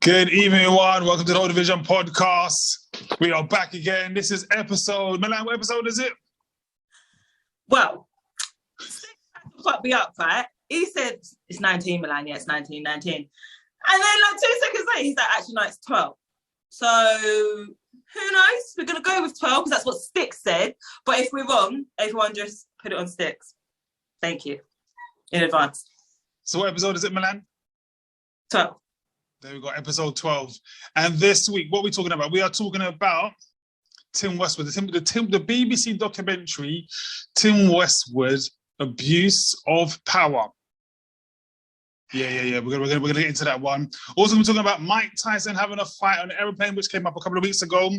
Good evening, everyone. Welcome to the Whole Division podcast. We are back again. This is episode... Milan, what episode is it? Well, fuck me up, right? He said it's 19, Milan. Yeah, it's 19. And then like 2 seconds later, he's like, actually, no, it's 12. So who knows? We're going to go with 12 because that's what Sticks said. But if we're wrong, everyone just put it on Sticks. Thank you in advance. So what episode is it, Milan? 12. There we go, episode 12. And this week, what are we talking about? We are talking about Tim Westwood, the BBC documentary, Tim Westwood, Abuse of Power. Yeah. We're gonna get into that one. Also, we're talking about Mike Tyson having a fight on an aeroplane, which came up a couple of weeks ago.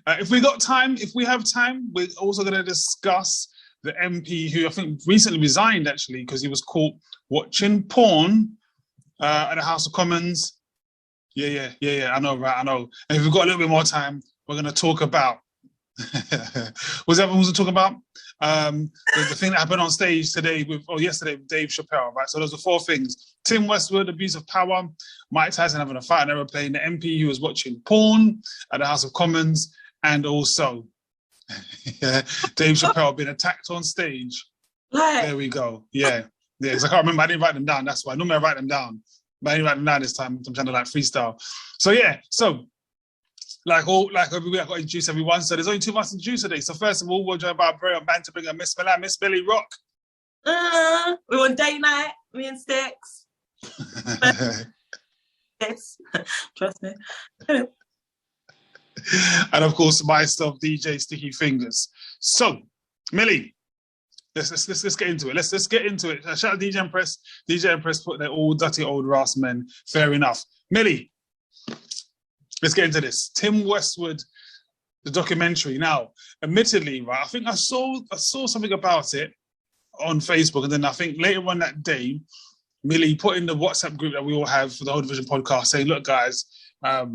If we have time, we're also going to discuss the MP who I think recently resigned, actually, because he was caught watching porn at the House of Commons. Yeah, I know, right? I know. And if we've got a little bit more time, we're going to talk about... What's everyone was talking about? The thing that happened on stage yesterday with Dave Chappelle, right? So those are 4 things. Tim Westwood, abuse of power. Mike Tyson having a fight on an aeroplane. The MP who was watching porn at the House of Commons. And also Dave Chappelle being attacked on stage. There we go. Yeah, because I can't remember. I didn't write them down. That's why. Normally I write them down. But I didn't write them down this time. I'm trying to freestyle. So like every week, I've got to introduce everyone. So there's only 2 of us to introduce today. So first of all, we'll join by our very own band to bring a Miss Milan, Miss Billy Rock. We're on date night, me and Sticks. Yes, trust me. And of course, myself, DJ Sticky Fingers. So, Millie, let's get into it. Let's get into it. Shout out DJ Empress. DJ Empress put their all dirty old ass men. Fair enough. Millie, let's get into this. Tim Westwood, the documentary. Now, admittedly, right, I think I saw something about it on Facebook, and then I think later on that day, Millie put in the WhatsApp group that we all have for the Whole Division podcast, saying, "Look, guys, I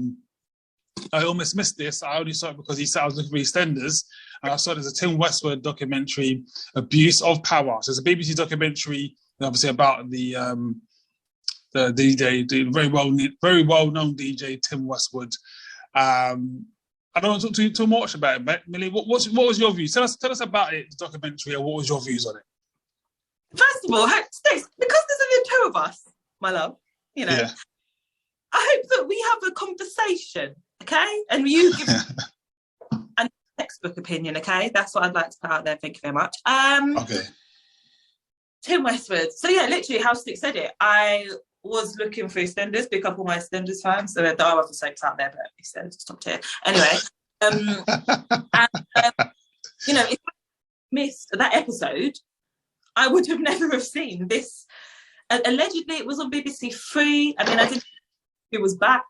almost missed this. I only saw it because I was looking for EastEnders, and I saw there's a Tim Westwood documentary, Abuse of Power." So it's a BBC documentary, obviously about the DJ, the very well known DJ Tim Westwood. I don't want to talk too much about it, but Millie, what was your view? Tell us about it, the documentary, and what was your views on it? First of all, Stacey, because there's only 2 of us, my love, I hope that we have a conversation, okay? And you give a textbook opinion, okay? That's what I'd like to put out there. Thank you very much. Okay. Tim Westwood. So yeah, literally, how Stick said it. I was looking for EastEnders, pick up all my EastEnders fans. So there are other soaps out there, but EastEnders stopped here. Anyway, if I missed that episode, I would have never have seen this. Allegedly, it was on BBC 3. I mean, I didn't think it was back.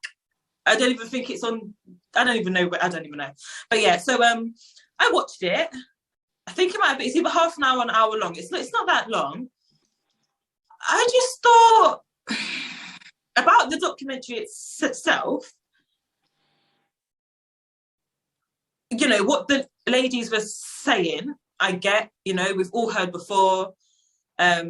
I don't even think it's on. I don't even know. But yeah, so I watched it. I think it might be. It's either half an hour or an hour long. It's not that long. I just thought about the documentary itself. What the ladies were saying, I get. We've all heard before. I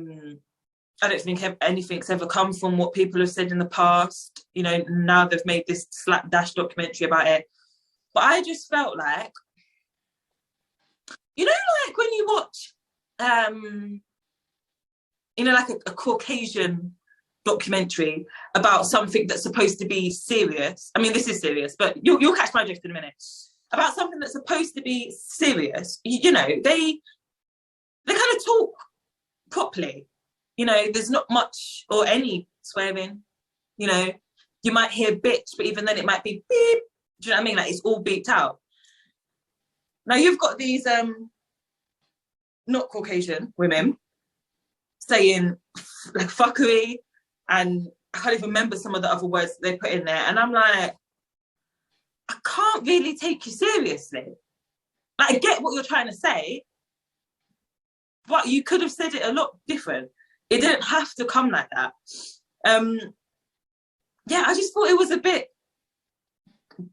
don't think anything's ever come from what people have said in the past. Now they've made this slapdash documentary about it. But I just felt like, like when you watch, like a Caucasian documentary about something that's supposed to be serious. I mean, this is serious, but you'll catch my drift in a minute. About something that's supposed to be serious, they kind of talk properly. There's not much or any swearing. You might hear bitch, but even then it might be beep. Do you know what I mean? Like, it's all beeped out. Now you've got these not Caucasian women saying like fuckery, and I can't even remember some of the other words they put in there. And I'm like, I can't really take you seriously. Like, I get what you're trying to say, but you could have said it a lot different. It didn't have to come like that. I just thought it was a bit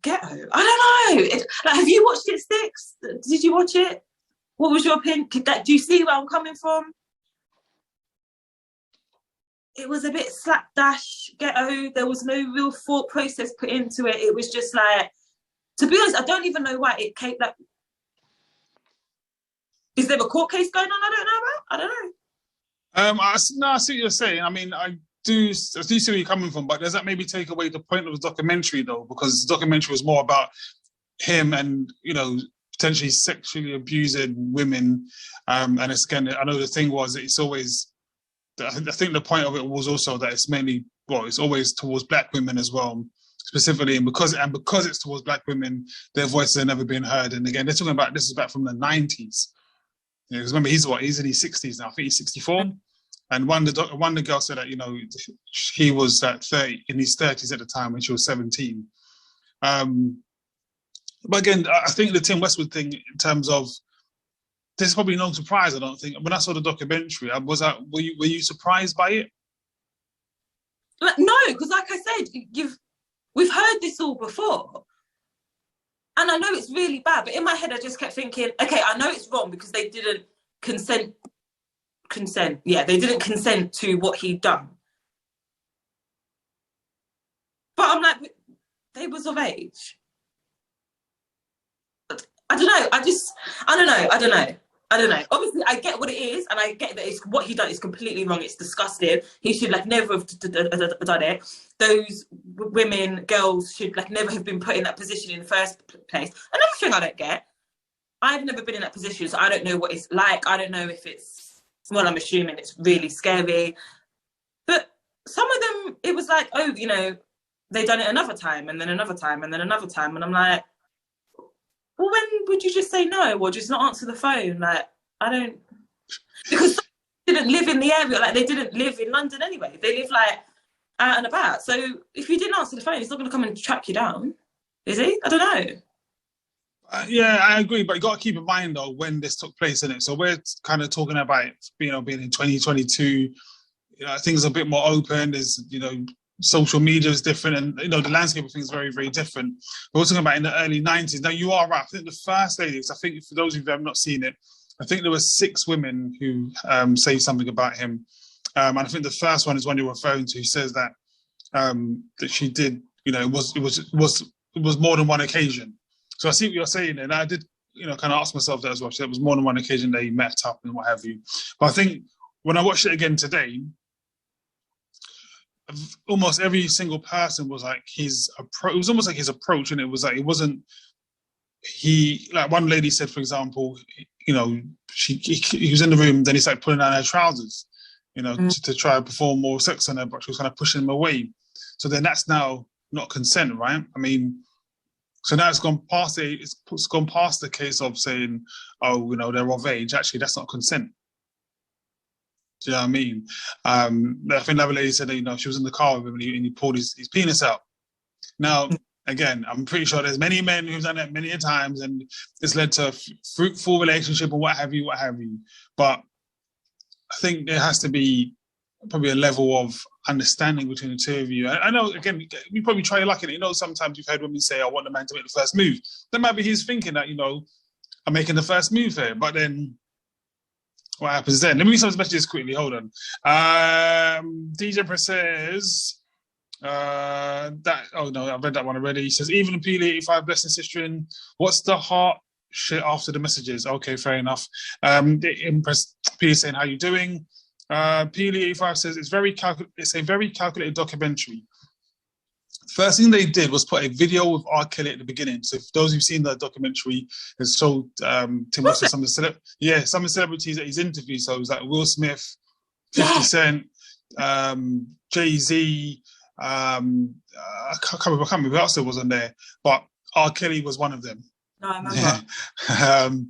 ghetto. I don't know. Have you watched it, Sticks? Did you watch it? What was your opinion? Do you see where I'm coming from? it was a bit slapdash, ghetto. There was no real thought process put into it. It was just like, to be honest, I don't even know why it came. Like, is there a court case going on? I don't know about. I don't know. I see what you're saying. I mean, I do see where you're coming from, but does that maybe take away the point of the documentary, though? Because the documentary was more about him and, you know, potentially sexually abusing women. And it's, again, I know the thing was that it's always, I think the point of it was also that it's mainly, well, it's always towards black women as well, specifically, and because it's towards black women, their voices have never been heard. And again, they're talking about, this is back from the 90s. Yeah, because remember, he's in his 60s now. I think he's 64. And one of the girls said that, you know, he was in his 30s at the time when she was 17. But again, I think the Tim Westwood thing, in terms of, there's probably no surprise, I don't think. When I saw the documentary, were you surprised by it? No, because like I said, we've heard this all before. And I know it's really bad, but in my head, I just kept thinking, okay, I know it's wrong because they didn't consent. Yeah, they didn't consent to what he'd done. But I'm like, they was of age. I don't know. I don't know. Obviously, I get what it is, and I get that it's what he done is completely wrong. It's disgusting. He should never have done it. Those women, girls should never have been put in that position in the first place. Another thing I don't get, I've never been in that position, so I don't know what it's like. I don't know if it's, well, I'm assuming it's really scary. But some of them, it was like, oh, you know, they done it another time, and then another time, and then another time, and I'm like, well, when would you just say no or just not answer the phone? I don't... Because they didn't live in the area. They didn't live in London anyway. They live, out and about. So if you didn't answer the phone, he's not going to come and track you down, is he? I don't know. Yeah, I agree. But you got to keep in mind, though, when this took place, innit? So we're kind of talking about, being in 2022. Things are a bit more open. There's, social media is different, and the landscape of things is very, very different. But we're talking about in the early 90s. Now, you are right. I think the first ladies, I think for those of you who have not seen it, I think there were 6 women who say something about him. And I think the first one is one you're referring to, who says that that she did, it was more than one occasion. So I see what you're saying, and I did, kind of ask myself that as well. So it was more than one occasion they met up and what have you. But I think when I watched it again today, almost every single person was like his approach. It was almost like his approach, and it was like, it wasn't. One lady said, for example, he was in the room, then he started pulling down her trousers, to try and perform more sex on her, but she was kind of pushing him away. So then that's now not consent, right? I mean, so now it's gone past the case of saying, oh, they're of age. Actually, that's not consent. Do you know what I mean? I think another lady said that, she was in the car with him and he pulled his penis out. Now, again, I'm pretty sure there's many men who've done that many a times, and it's led to a fruitful relationship and what have you. But I think there has to be probably a level of understanding between the two of you. I know, again, you probably try your luck in it. Sometimes you've heard women say, I want the man to make the first move. Then maybe he's thinking that, I'm making the first move here. But then what happens then? Let me read some messages quickly. Hold on. DJ Press says, oh no, I've read that one already. He says, even P85 blessing sister, what's the heart shit after the messages? Okay, fair enough. Impress P saying, how you doing? P85 says, it's a very calculated documentary. First thing they did was put a video of R. Kelly at the beginning. So for those who've seen the documentary, it's told Tim Westwood some of the celebrities that he's interviewed. So it was like Will Smith, 50 Cent, Jay-Z, I can't remember who else there was on there, but R. Kelly was one of them. No, I remember.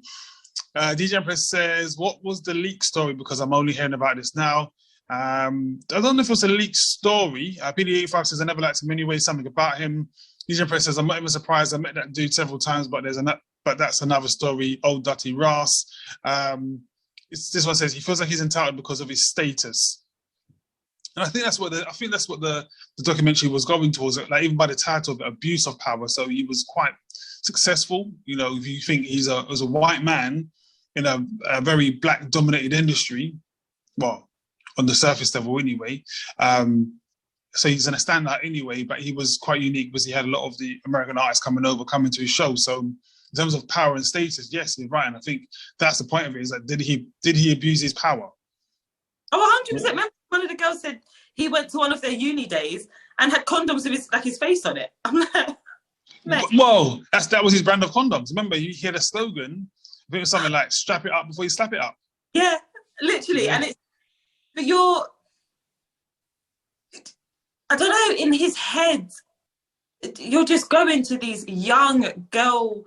DJ Empress says, what was the leak story? Because I'm only hearing about this now. I don't know if it was a leaked story. PD85 says, I never liked him anyway, something about him. DJ Empress says, I'm not even surprised. I met that dude several times, but that's another story. Old Dutty Ross. This one says, he feels like he's entitled because of his status. And I think that's what the documentary was going towards, even by the title of it, abuse of power. So he was quite successful. If you think he's a white man in a very black dominated industry, well, on the surface level anyway. So he's going to stand out anyway, but he was quite unique because he had a lot of the American artists coming to his show. So in terms of power and status, yes, you're right. And I think that's the point of it, is that did he abuse his power? Oh, 100%. Remember one of the girls said he went to one of their uni days and had condoms with his face on it. I'm like, mate. Whoa, that was his brand of condoms. Remember, he had a slogan. I think it was something like "strap it up before you slap it up." Yeah, literally. Yeah. And I don't know, in his head, you're just going to these young girl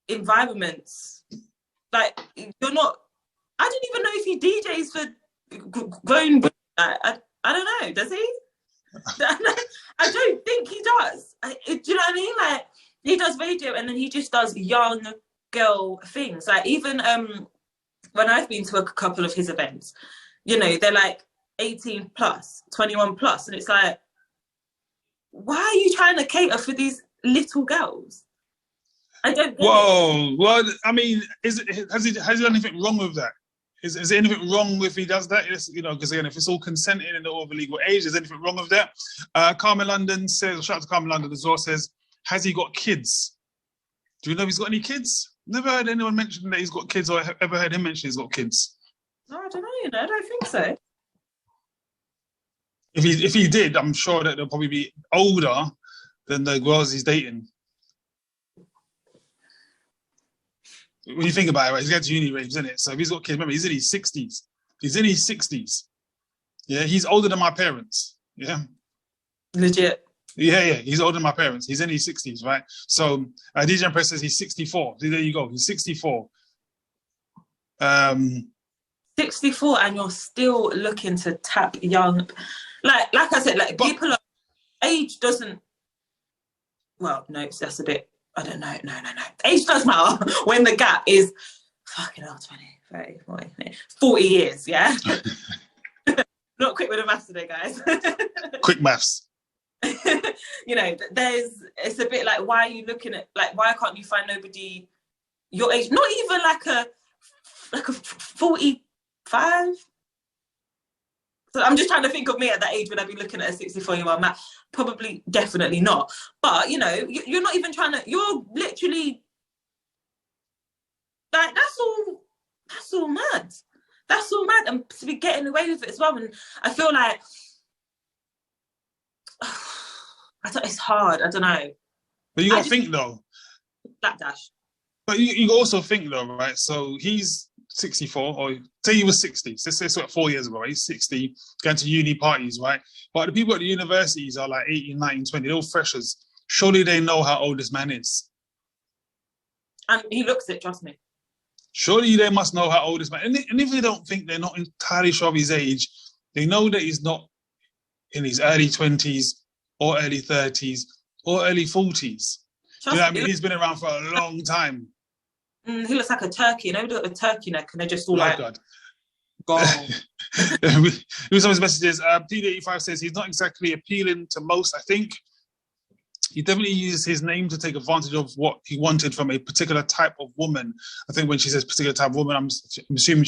environments. Like, you're not, I don't even know if he DJs for grown women. I don't know, does he? I don't think he does. Do you know what I mean? Like, he does radio and then he just does young girl things. Like, even when I've been to a couple of his events, you know, they're like 18 plus, 21 plus, and it's like, why are you trying to cater for these little girls? I don't get Whoa, it. Well, I mean, has he done anything wrong with that? Is there anything wrong if he does that? It's, you know, because again, if it's all consented and all of the legal age, is there anything wrong with that? Carmen London says, shout out to Carmen London as well, says, has he got kids? Do you know if he's got any kids? Never heard anyone mention that he's got kids, or ever heard him mention he's got kids. No, I don't know, you know, I don't think so. If he did, I'm sure that they'll probably be older than the girls he's dating. When you think about it, right, he's going to uni raves, isn't it? So if he's got kids, remember, he's in his 60s. He's in his 60s. Yeah, he's older than my parents. Yeah. Legit. Yeah, he's older than my parents. He's in his 60s, right? So DJ Empress says he's 64. There you go. He's 64. 64, and you're still looking to tap young. Like I said, like, people are, age doesn't, well, no, that's a bit, I don't know, no. Age does matter when the gap is fucking 20, 30, 40, 40 years, yeah? Not quick with the maths today, guys. Quick maths. You know, it's a bit like, why are you looking at, like, why can't you find nobody your age? Not even like a 45? So I'm just trying to think of me at that age when I'd be looking at a 64-year-old man. Probably, definitely not. But, you know, you're not even trying to, you're literally, like, that's all mad. That's all mad. And to be getting away with it as well. And I feel like, it's hard. I don't know. But you got to think, though. Black dash. But you also think, though, right? So he's 64, or say he was 60. So let's say 4 years ago, right? He's 60, going to uni parties, right? But the people at the universities are like 18, 19, 20, they're all freshers. Surely they know how old this man is. And he looks it, trust me. Surely they must know how old this man is. And if they don't think, they're not entirely sure of his age, they know that he's not in his early 20s or early 30s or early 40s. You know what I mean? He's been around for a long time. He looks like a turkey, you know, a turkey neck, and they're just all like, God. Here's some of his messages. PD85 says he's not exactly appealing to most, I think. He definitely uses his name to take advantage of what he wanted from a particular type of woman. I think when she says particular type of woman, I'm assuming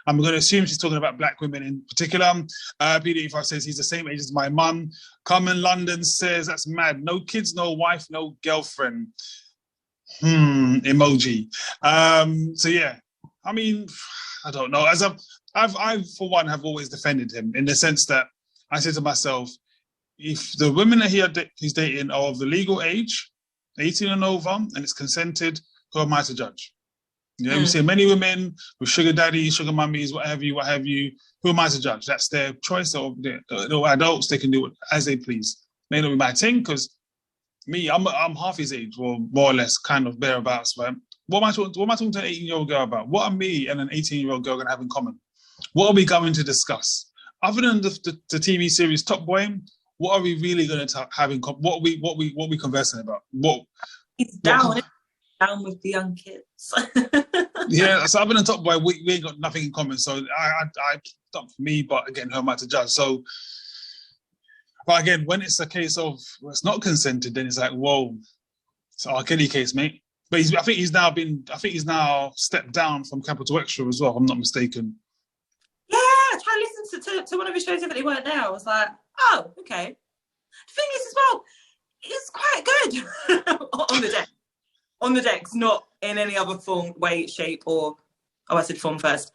I'm going to assume she's talking about black women in particular. PD85 says he's the same age as my mum. Carmen London says that's mad. No kids, no wife, no girlfriend. Emoji. So yeah, I mean, I don't know. As I've for one have always defended him in the sense that I say to myself, if the women that he's dating are of the legal age, 18 and over, and it's consented, who am I to judge? You know, we see many women with sugar daddies, sugar mummies, what have you. Who am I to judge? That's their choice. Or they're adults, they can do it as they please. May not be my thing, because me, I'm half his age, or more or less, kind of thereabouts. Right? What am I talking to an 18-year-old girl about? What are me and an 18-year-old girl going to have in common? What are we going to discuss? Other than the TV series Top Boy, what are we really going to have in common? What are we conversing about? He's down with the young kids. Yeah, so other than Top Boy, we ain't got nothing in common. So I not for me, but again, who am I to judge? So, but again, when it's a case of it's not consented, then it's like, whoa, it's an R. Kelly case, mate. But I think he's now stepped down from Capital Extra as well, if I'm not mistaken. Yeah, try to to one of his shows if they weren't there. I was like, oh, okay. The thing is as well, it's quite good on the deck. On the decks, not in any other form, way, shape, or I said form first.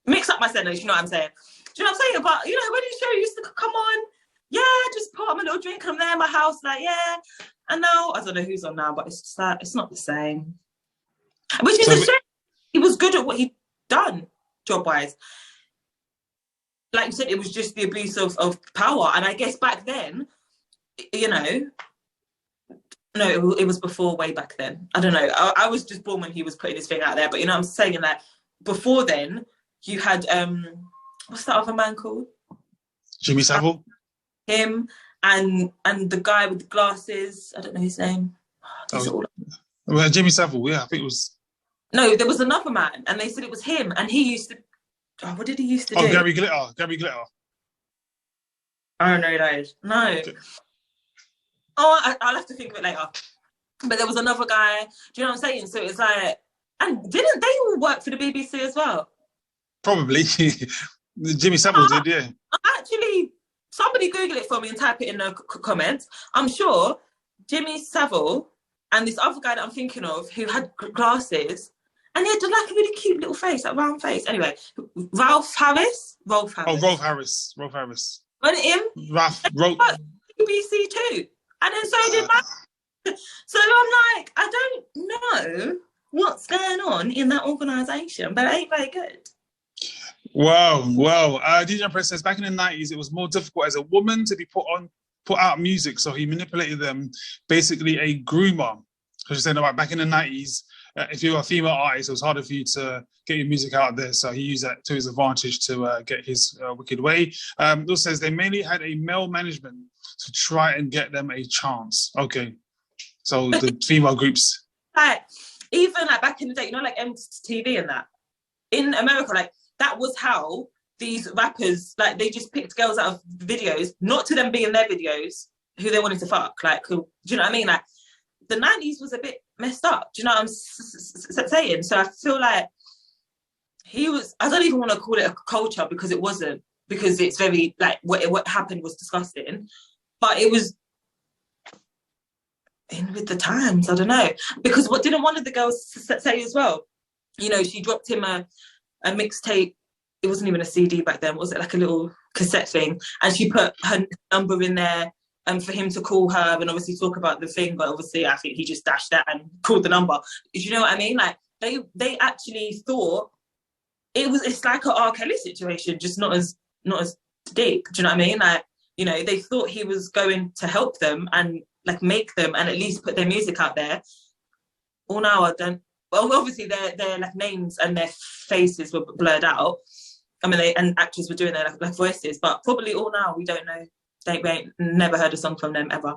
Mix up my sentence, you know what I'm saying? Do you know what I'm saying? But you know, when his show used to come on, yeah, just put up a little drink and I'm there in my house, like, yeah. And now I don't know who's on now, but it's just like it's not the same. Which is a shame. He was good at what he'd done, job-wise. Like you said, it was just the abuse of power. And I guess back then, you know, no, it was before, way back then. I don't know. I was just born when he was putting his thing out there. But, you know what I'm saying? That before then, you had, what's that other man called? Jimmy Savile? Him and the guy with the glasses. I don't know his name. Well, Jimmy Savile, yeah, I think it was... No, there was another man, and they said it was him. And he used to... Oh, what did he used to do? Gary Glitter. Gary Glitter. I don't know who that is. No. Okay. Oh, I'll have to think of it later. But there was another guy. Do you know what I'm saying? So it's like, and didn't they all work for the BBC as well? Probably. Jimmy Savile did, yeah. Actually, somebody Google it for me and type it in the comments. I'm sure Jimmy Savile and this other guy that I'm thinking of who had glasses and he had like a really cute little face, like round face. Anyway, Rolf Harris. Oh, Rolf Harris. Wasn't it him? BBC too. And then so did Mike. So I'm like, I don't know what's going on in that organisation, but it ain't very good. Wow. DJ Press says back in the 90s, it was more difficult as a woman to be put out music. So he manipulated them, basically a groomer. Because you're saying about back in the 90s, if you were a female artist, it was harder for you to get your music out there. So he used that to his advantage to get his wicked way. It also says they mainly had a male management to try and get them a chance. Okay. So the female groups. Like, even like back in the day, you know, like MTV and that. In America, like, that was how these rappers, like, they just picked girls out of videos, not to them be in their videos, who they wanted to fuck. Like, do you know what I mean? Like, the 90s was a bit messed up. Do you know what I'm saying? So I feel like he was, I don't even want to call it a culture because it wasn't, because it's very, like, what happened was disgusting. But it was in with the times, I don't know. Because what didn't one of the girls say as well? You know, she dropped him a mixtape. It wasn't even a CD back then. Was it like a little cassette thing? And she put her number in there for him to call her and obviously talk about the thing. But obviously, I think he just dashed that and called the number. Do you know what I mean? Like, they actually thought it's like an R. Kelly situation, just not as deep. Do you know what I mean? Like, you know, they thought he was going to help them and like make them and at least put their music out there. All now I don't. Well, obviously their like names and their faces were blurred out. I mean, and actors were doing their like voices, but probably all now we don't know. We ain't never heard a song from them ever.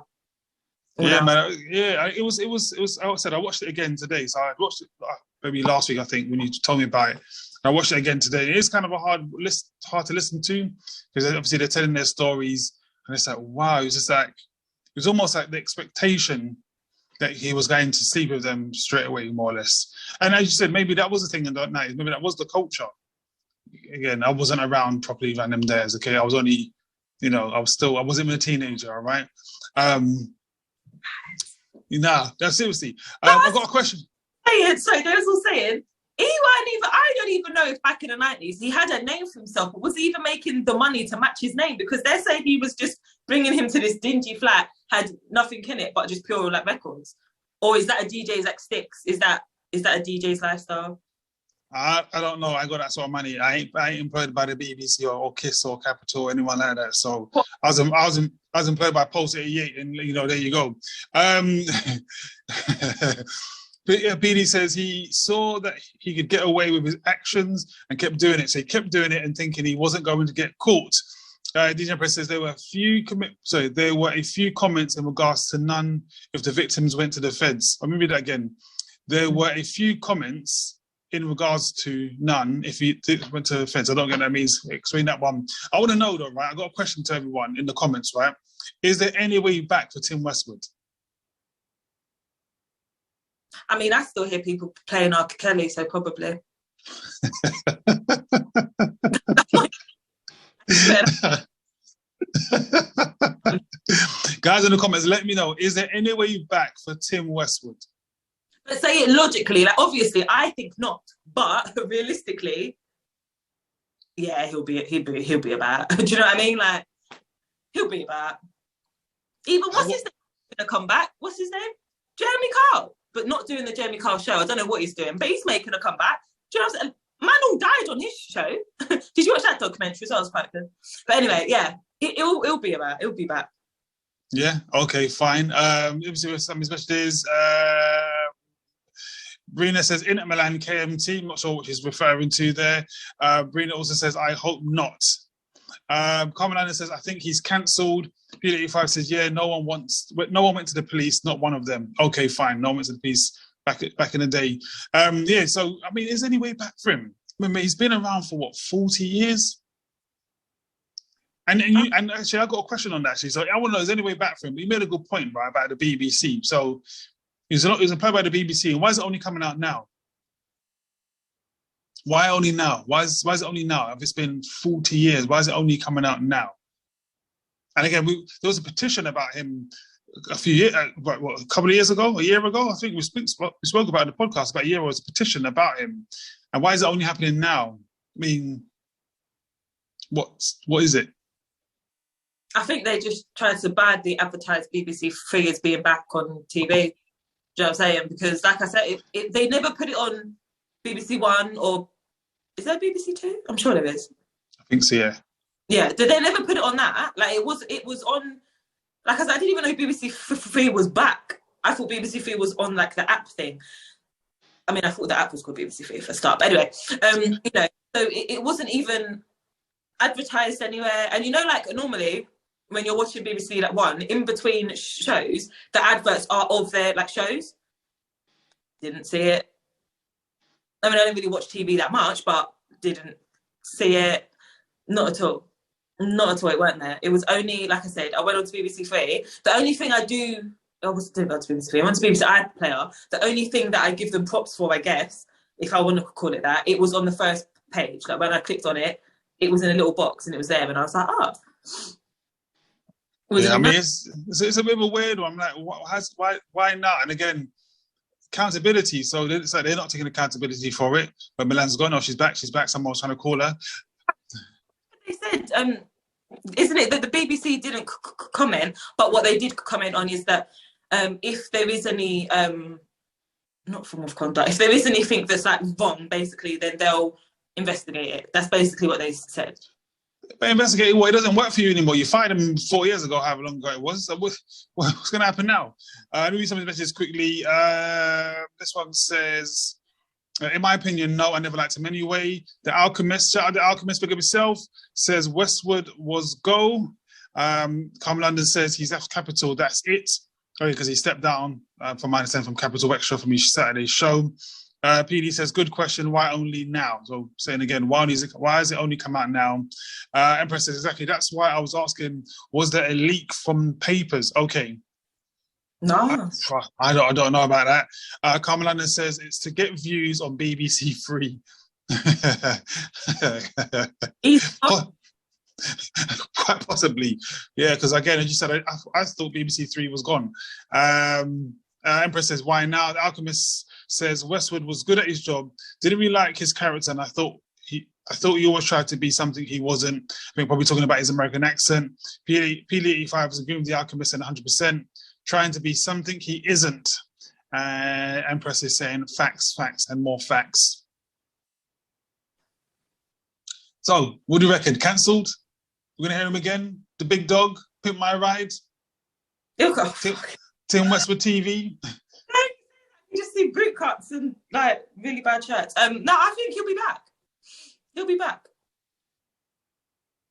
Man. Yeah, it was. I said I watched it again today. So I watched it maybe last week, I think, when you told me about it. I watched it again today. It is kind of a hard to listen to because obviously they're telling their stories, and it's like, wow, it's just like it was almost like the expectation that he was going to sleep with them straight away, more or less. And as you said, maybe that was the thing in the 90s. Maybe that was the culture. Again, I wasn't around properly around them days. Okay, I was only, you know, I wasn't even a teenager. All right. Seriously. I've got a question. So there's all saying. I don't even know if back in the 90s he had a name for himself, but was he even making the money to match his name? Because they're saying he was just bringing him to this dingy flat, had nothing in it but just pure like records. Or is that a DJ's like sticks? Is that a DJ's lifestyle? I don't know. I got that sort of money. I ain't employed by the BBC or Kiss or Capital or anyone like that. So I was employed by Pulse 88, and you know, there you go. PD says he saw that he could get away with his actions and kept doing it. So he kept doing it and thinking he wasn't going to get caught. DJ Press says there were a few comments in regards to none if the victims went to the feds. I'll read that again. There were a few comments in regards to none if he went to the feds. I don't get what that means. Explain that one. I want to know though, right? I got a question to everyone in the comments, right? Is there any way back for Tim Westwood? I mean, I still hear people playing R. Kelly, so probably. Guys in the comments, let me know, is there any way back for Tim Westwood? But say it logically, like obviously I think not, but realistically, yeah, he'll be about. Do you know what I mean? Like he'll be about. Even what's his name gonna come back? What's his name? Jeremy Kyle, but not doing the Jeremy Kyle show. I don't know what he's doing, but he's making a comeback. Do you know what I'm saying? Man all died on his show. Did you watch that documentary? So it was quite good. But anyway, yeah, it'll be about. It'll be back. Yeah. Okay. Fine. Let me see what some of his messages. Brina says Inter Milan KMT. I'm not sure what she's referring to there. Brina also says I hope not. Carmen says I think he's cancelled. P85 says yeah, no one went to the police, not one of them. Okay, fine, no one went to the police back in the day. Yeah, so I mean, is there any way back for him? Remember, he's been around for what, 40 years? And actually, I got a question on that. Actually, so I want to know, is there any way back for him? But you made a good point, right, about the BBC. So he's employed by the BBC, and why is it only coming out now? Why only now? Why is it only now? If it's been 40 years, why is it only coming out now? And again, there was a petition about him a couple of years ago, a year ago. I think we spoke about it in the podcast about a year ago. There was a petition about him. And why is it only happening now? I mean, what is it? I think they just tried to badly advertise BBC Three as being back on TV. Do you know what I'm saying? Because, like I said, they never put it on BBC One, or is there BBC Two? I'm sure there is. I think so, yeah. Yeah, did they never put it on that? Like it was on. Like I said, I didn't even know BBC Three was back. I thought BBC Three was on like the app thing. I mean, I thought the app was called BBC Three for a start. But anyway, you know, so it wasn't even advertised anywhere. And you know, like normally when you're watching BBC like One, in between shows, the adverts are of their like shows. Didn't see it. I mean, I don't really watch TV that much, but didn't see it. Not at all. Not at all. It weren't there. It was only, like I said, I went on to BBC Three. The only thing I didn't go to BBC Three. I went to BBC iPlayer. The only thing that I give them props for, I guess, if I want to call it that, it was on the first page. Like when I clicked on it, it was in a little box and it was there, and I was like, oh. Yeah, I mean, it's a bit of a weird one. I'm like, why not? And again, accountability. So they're not taking accountability for it. But Milan's gone. Oh, she's back. Someone's trying to call her. They said, isn't it that the BBC didn't comment, but what they did comment on is that if there is any, not form of conduct, if there is anything that's like wrong, basically, then they'll investigate it. That's basically what they said. But investigating what, it doesn't work for you anymore. You fired him 4 years ago, however long ago it was. So what's going to happen now? Let me read some of the messages quickly. This one says, in my opinion, no, I never liked him anyway. The Alchemist, shout out the Alchemist, big up himself, says Westwood was go. Carmen London says he's left Capital, that's it. Because he stepped down, from my understanding, from Capital Extra from his Saturday show. PD says, good question, why only now? So saying again, why has it only come out now? Empress says, exactly, that's why I was asking, was there a leak from papers? Okay. No. I don't know about that. Carmen London says, it's to get views on BBC Three. Quite possibly. Yeah, because again, as you said, I thought BBC Three was gone. Empress says, why now? The Alchemist says Westwood was good at his job, didn't really like his character, and I thought he always tried to be something he wasn't. I think probably talking about his American accent. P85 was agreeing with the Alchemist and 100%, trying to be something he isn't. Empress is saying facts, and more facts. So, what do you reckon? Cancelled? We're going to hear him again? The big dog? Pimp My Ride? Tim Westwood TV? You just see boot cuts and like really bad shirts. No, I think he'll be back. He'll be back.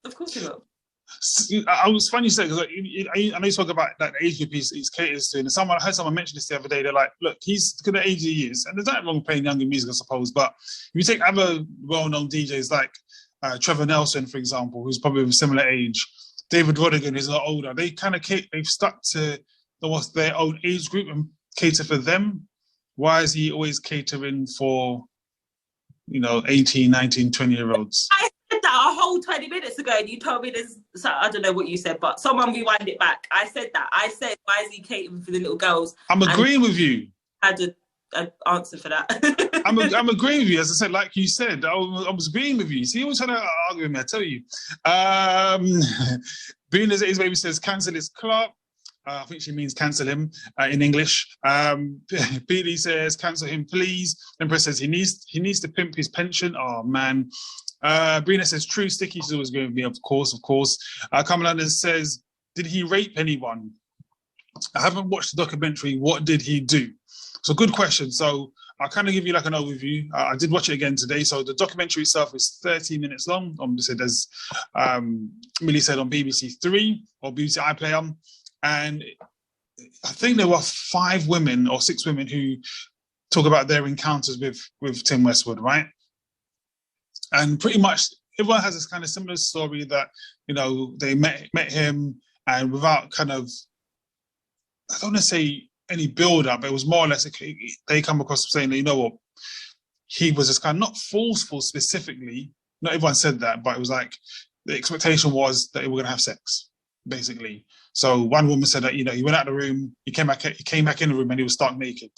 Of course he will. I was funny you said, because I know you spoke about like the age group he's caters to, and I heard someone mention this the other day. They're like, look, he's good at age he is, and there's nothing wrong with playing younger music, I suppose. But if you take other well-known DJs like Trevor Nelson, for example, who's probably of a similar age, David Rodigan, who's a lot older, they kind of they've stuck to their own age group and cater for them. Why is he always catering for, 18, 19, 20-year-olds? I said that a whole 20 minutes ago, and you told me this. So I don't know what you said, but someone rewind it back. I said that. I said, why is he catering for the little girls? I'm agreeing with you. I had an answer for that. I'm agreeing with you. As I said, like you said, I was agreeing with you. See, you always trying to argue with me, I tell you. Being as it is, baby says, cancel his Clark. I think she means cancel him in English. Beatty says, cancel him, please. Empress says, he needs to pimp his pension. Oh, man. Brina says, true, Sticky. She's always going with me, of course. Carmen says, did he rape anyone? I haven't watched the documentary. What did he do? So good question. So I'll kind of give you like an overview. I did watch it again today. So the documentary itself is 30 minutes long. Said, as Millie said, on BBC Three or BBC iPlayer. And I think there were 5 women or 6 women who talk about their encounters with Tim Westwood, right? And pretty much everyone has this kind of similar story that, you know, they met him and without kind of, I don't want to say any build up, it was more or less, they come across saying that, you know what, he was just kind of not forceful specifically. Not everyone said that, but it was like the expectation was that they were going to have sex, basically. So one woman said that, you know, he went out of the room, he came back in the room and he was stark naked.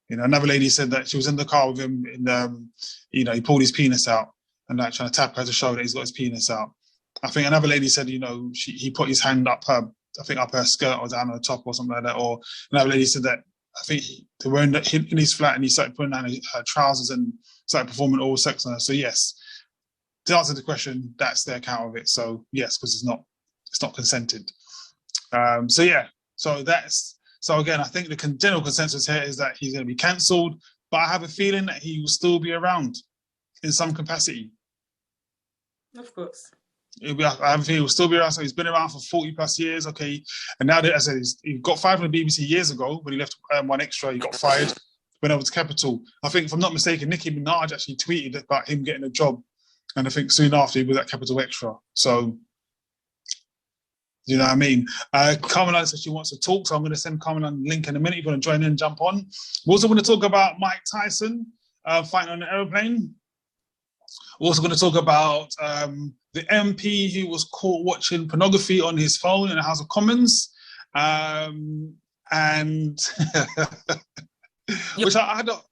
You know, another lady said that she was in the car with him and, you know, he pulled his penis out and like trying to tap her to show that he's got his penis out. I think another lady said, you know, he put his hand up her skirt or down on the top or something like that. Or another lady said that I think they were in his flat and he started putting down her trousers and started performing oral sex on her. So yes, to answer the question, that's their account of it. So yes, because it's not consented. So again, I think the general consensus here is that he's going to be cancelled, but I have a feeling that he will still be around in some capacity. Of course. I have a feeling he will still be around. So he's been around for 40 plus years, okay. And now that I said he got fired from the BBC years ago when he left One Extra, he got fired, went over to Capital. I think, if I'm not mistaken, Nicki Minaj actually tweeted about him getting a job, and I think soon after he was at Capital Extra. So, you know what I mean? Carmen says she wants to talk, so I'm going to send Carmen a link in a minute. If you want to join in, jump on. We're also going to talk about Mike Tyson fighting on an aeroplane. We're also going to talk about the MP who was caught watching pornography on his phone in the House of Commons. And which I don't...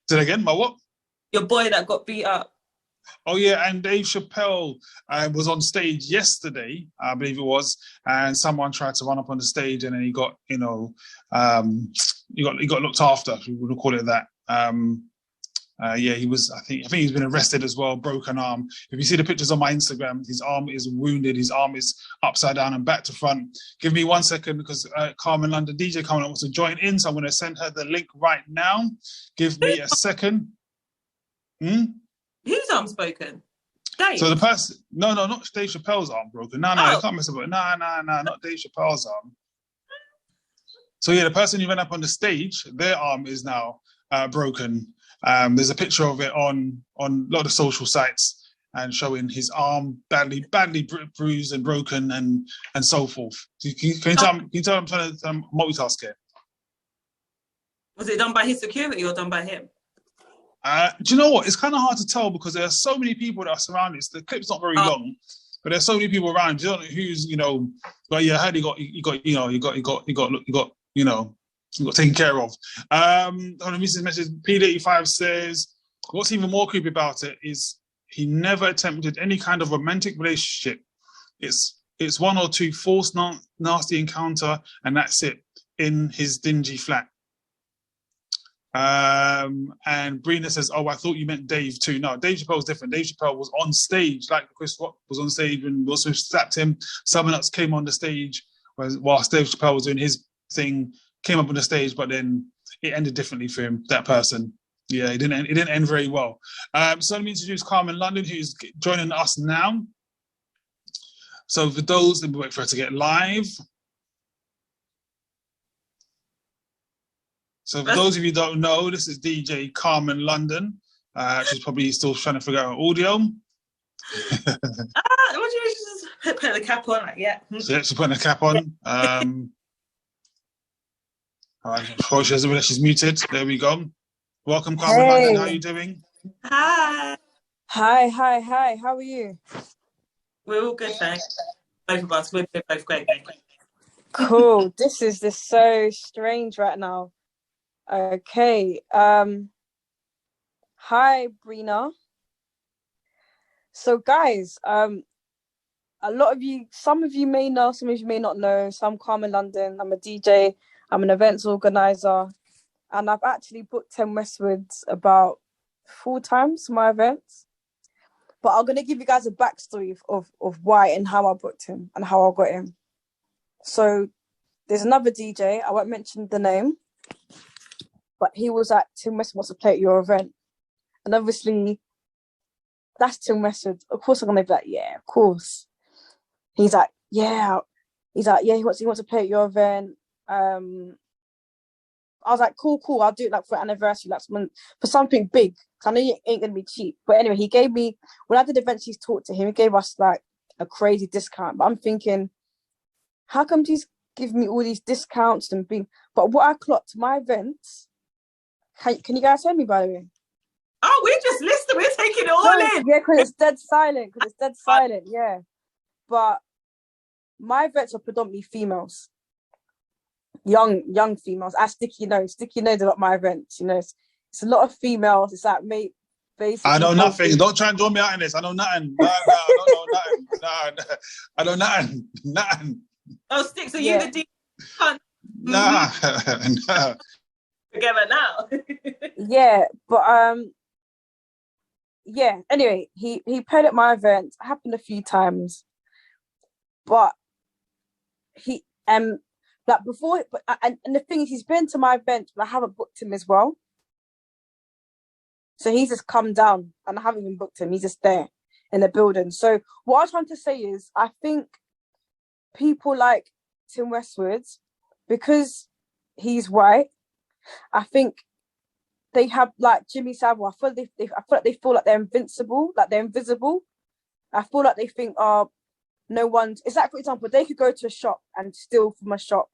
Say it again, my what? Your boy that got beat up. Oh yeah, and Dave Chappelle was on stage yesterday, I believe it was, and someone tried to run up on the stage, and then he got, you know, he got looked after. If we would call it that. Yeah, he was. I think he's been arrested as well. Broken arm. If you see the pictures on my Instagram, his arm is wounded. His arm is upside down and back to front. Give me 1 second because Carmen London, DJ Carmen, wants to join in, so I'm going to send her the link right now. Give me a second. Whose arm's broken? Dave? So the person, no, not Dave Chappelle's arm broken. No, I can't mess up it. No, not Dave Chappelle's arm. So yeah, the person who went up on the stage, their arm is now broken. There's a picture of it on a lot of social sites and showing his arm badly bruised and broken and so forth. Can you tell I'm trying to multitask here? Was it done by his security or done by him? Do you know what? It's kind of hard to tell because there are so many people that are surrounding. The clip's not very long, but there's so many people around. You don't know who's, you know. But yeah, I heard he got taken care of. On a recent message, P85 says, what's even more creepy about it is he never attempted any kind of romantic relationship. It's one or two forced nasty encounter, and that's it in his dingy flat. And Brina says, oh, I thought you meant Dave too. No, Dave Chappelle was different. Dave Chappelle was on stage, like Chris Rock was on stage and also slapped him. Someone else came on the stage whilst Dave Chappelle was doing his thing, came up on the stage, but then it ended differently for him, that person. Yeah, it didn't end very well. So let me introduce Carmen London, who's joining us now. So for those, let me wait for her to get live. So for those of you who don't know, this is DJ Carmen London. She's probably still trying to figure out her audio. What do you just put the cap on? Yeah. So yeah, she's putting a cap on. All right, before she doesn't realize she's muted. There we go. Welcome, Carmen London. How are you doing? Hi. Hi. How are you? We're all good, thanks. Both of us, we're both great. Cool. This so strange right now. Okay. Hi, Brina. So, guys, a lot of you, some of you may know, some of you may not know. So, I'm Carmen London. I'm a DJ. I'm an events organizer, and I've actually booked Tim Westwood about 4 times for my events. But I'm gonna give you guys a backstory of why and how I booked him and how I got him. So there's another DJ, I won't mention the name, but he was at Tim Westwood wants to play at your event. And obviously, that's Tim Westwood. Of course, I'm going to be like, yeah, of course. He's like, yeah. He wants to play at your event. I was like, cool. I'll do it like for anniversary, like for something big. Cause I know it ain't going to be cheap. But anyway, he gave me, when I did events, he's talked to him, he gave us like a crazy discount. But I'm thinking, how come he's giving me all these discounts and being, but what I clocked my events, can you guys hear me by the way? Oh, we're just listening, we're taking it all in. Yeah, because it's dead silent, yeah. But my events are predominantly females. Young females. As Sticky knows about my events, it's a lot of females. It's like basically I know nothing. Don't try and draw me out in this. I know nothing. No, I don't know nothing. No, I know nothing. Oh, Sticks, are you the D? Nah. Together now. Yeah, but yeah. Anyway, he played at my event. It happened a few times, but he like before. But and the thing is, he's been to my event, but I haven't booked him as well. So he's just come down, and I haven't even booked him. He's just there in the building. So what I was trying to say is, I think people like Tim Westwood, because he's white, I think they have like Jimmy Savile. I feel like they feel like they're invincible, like they're invisible. I feel like they think, oh, no one's. It's like, for example, they could go to a shop and steal from a shop,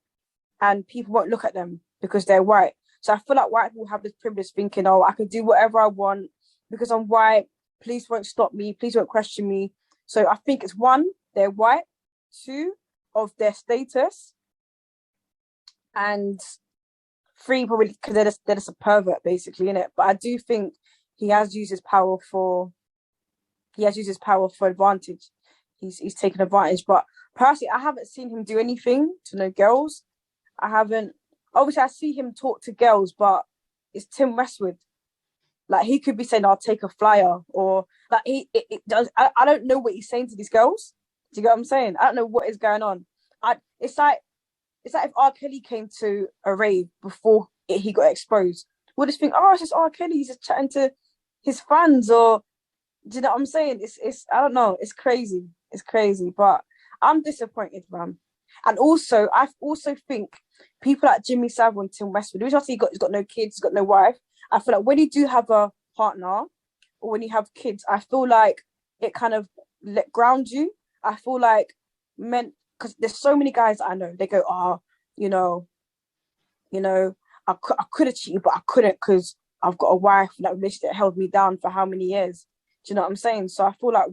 and people won't look at them because they're white. So I feel like white people have this privilege, thinking, oh, I can do whatever I want because I'm white. Police won't stop me. Police won't question me. So I think it's one, they're white. Two, of their status, and three, probably because they're just a pervert, basically, innit? But I do think he has used his power for advantage. He's taken advantage. But personally, I haven't seen him do anything to no girls. I haven't. Obviously, I see him talk to girls, but it's Tim Westwood. Like, he could be saying, "I'll take a flyer," or like it does. I don't know what he's saying to these girls. Do you get what I'm saying? I don't know what is going on. It's like if R. Kelly came to a rave before he got exposed, we'll just think, oh, it's just R. Kelly. He's just chatting to his fans, or do you know what I'm saying? It's I don't know. It's crazy. It's crazy, but I'm disappointed, man. And also, I also think people like Jimmy Savile and Tim Westwood, which obviously he's got no kids, he's got no wife. I feel like when you do have a partner or when you have kids, I feel like it kind of ground you. I feel like men, because there's so many guys that I know, they go, oh, I could have cheated, but I couldn't because I've got a wife and that relationship held me down for how many years. Do you know what I'm saying? So I feel like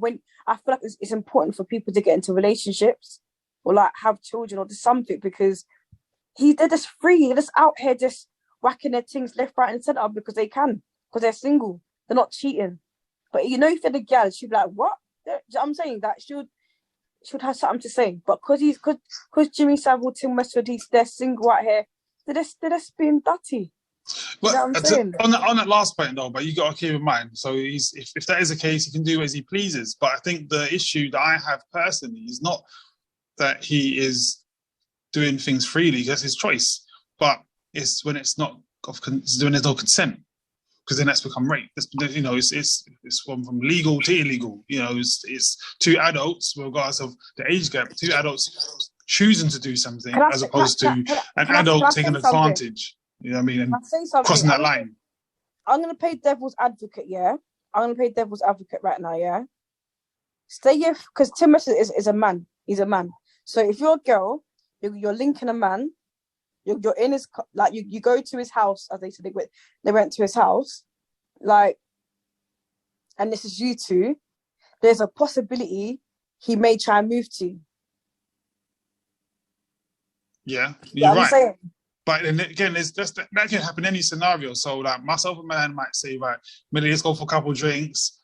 it's important for people to get into relationships or like have children or do something, because they're just free. They're just out here just whacking their things left, right, and centre because they can, because they're single. They're not cheating. But if they're the girl, she'd be like, what? Do you know what I'm saying? That should have something to say. But because Jimmy Savile, Tim Westwood, they're single out here, they're just being dirty. You know what I'm saying? On that last point though, but you got to keep in mind. So if that is the case, he can do as he pleases. But I think the issue that I have personally is not that he is doing things freely. That's his choice. But it's when it's not when there's no consent, because then that's become rape. It's from legal to illegal. It's two adults, regardless of the age gap, two adults choosing to do something as opposed to an adult taking advantage. You know what I mean? And crossing that line. I'm going to play devil's advocate, yeah? I'm going to play devil's advocate right now, yeah? Stay here, because Tim Westwood is a man. He's a man. So if you're a girl, you're linking a man, you're in his, like, you go to his house, as they said, they went to his house, like, and this is you two, there's a possibility he may try and move to. Yeah, you're right. Saying? But then again, that can happen in any scenario. So like myself and Milan might say, right, maybe let's go for a couple of drinks,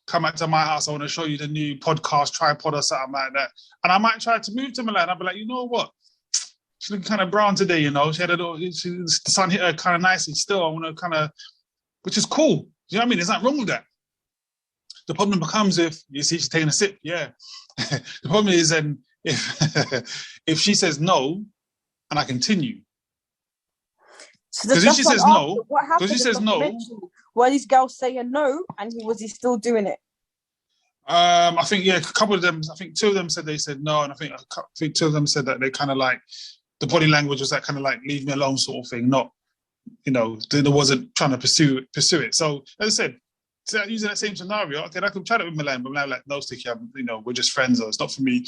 come back to my house, I want to show you the new podcast tripod or something like that. And I might try to move to Milan. I'll be like, you know what? She's looking kind of brown today, you know. The sun hit her kind of nicely still. I want to kind of, which is cool. You know what I mean? There's nothing wrong with that. The problem becomes if, you see, she's taking a sip, yeah. The problem is then if she says no, and I continue. Because if she says no, were these girls saying no, and was he still doing it? I think, yeah, a couple of them, I think two of them said they said no, and I think two of them said that they kind of like, the body language was that kind of like, leave me alone sort of thing, not, you know, they wasn't trying to pursue it. So, as I said, using that same scenario, okay, I could try that with Milan, but Milan like, no, Sticky, you know, we're just friends, or it's not for me.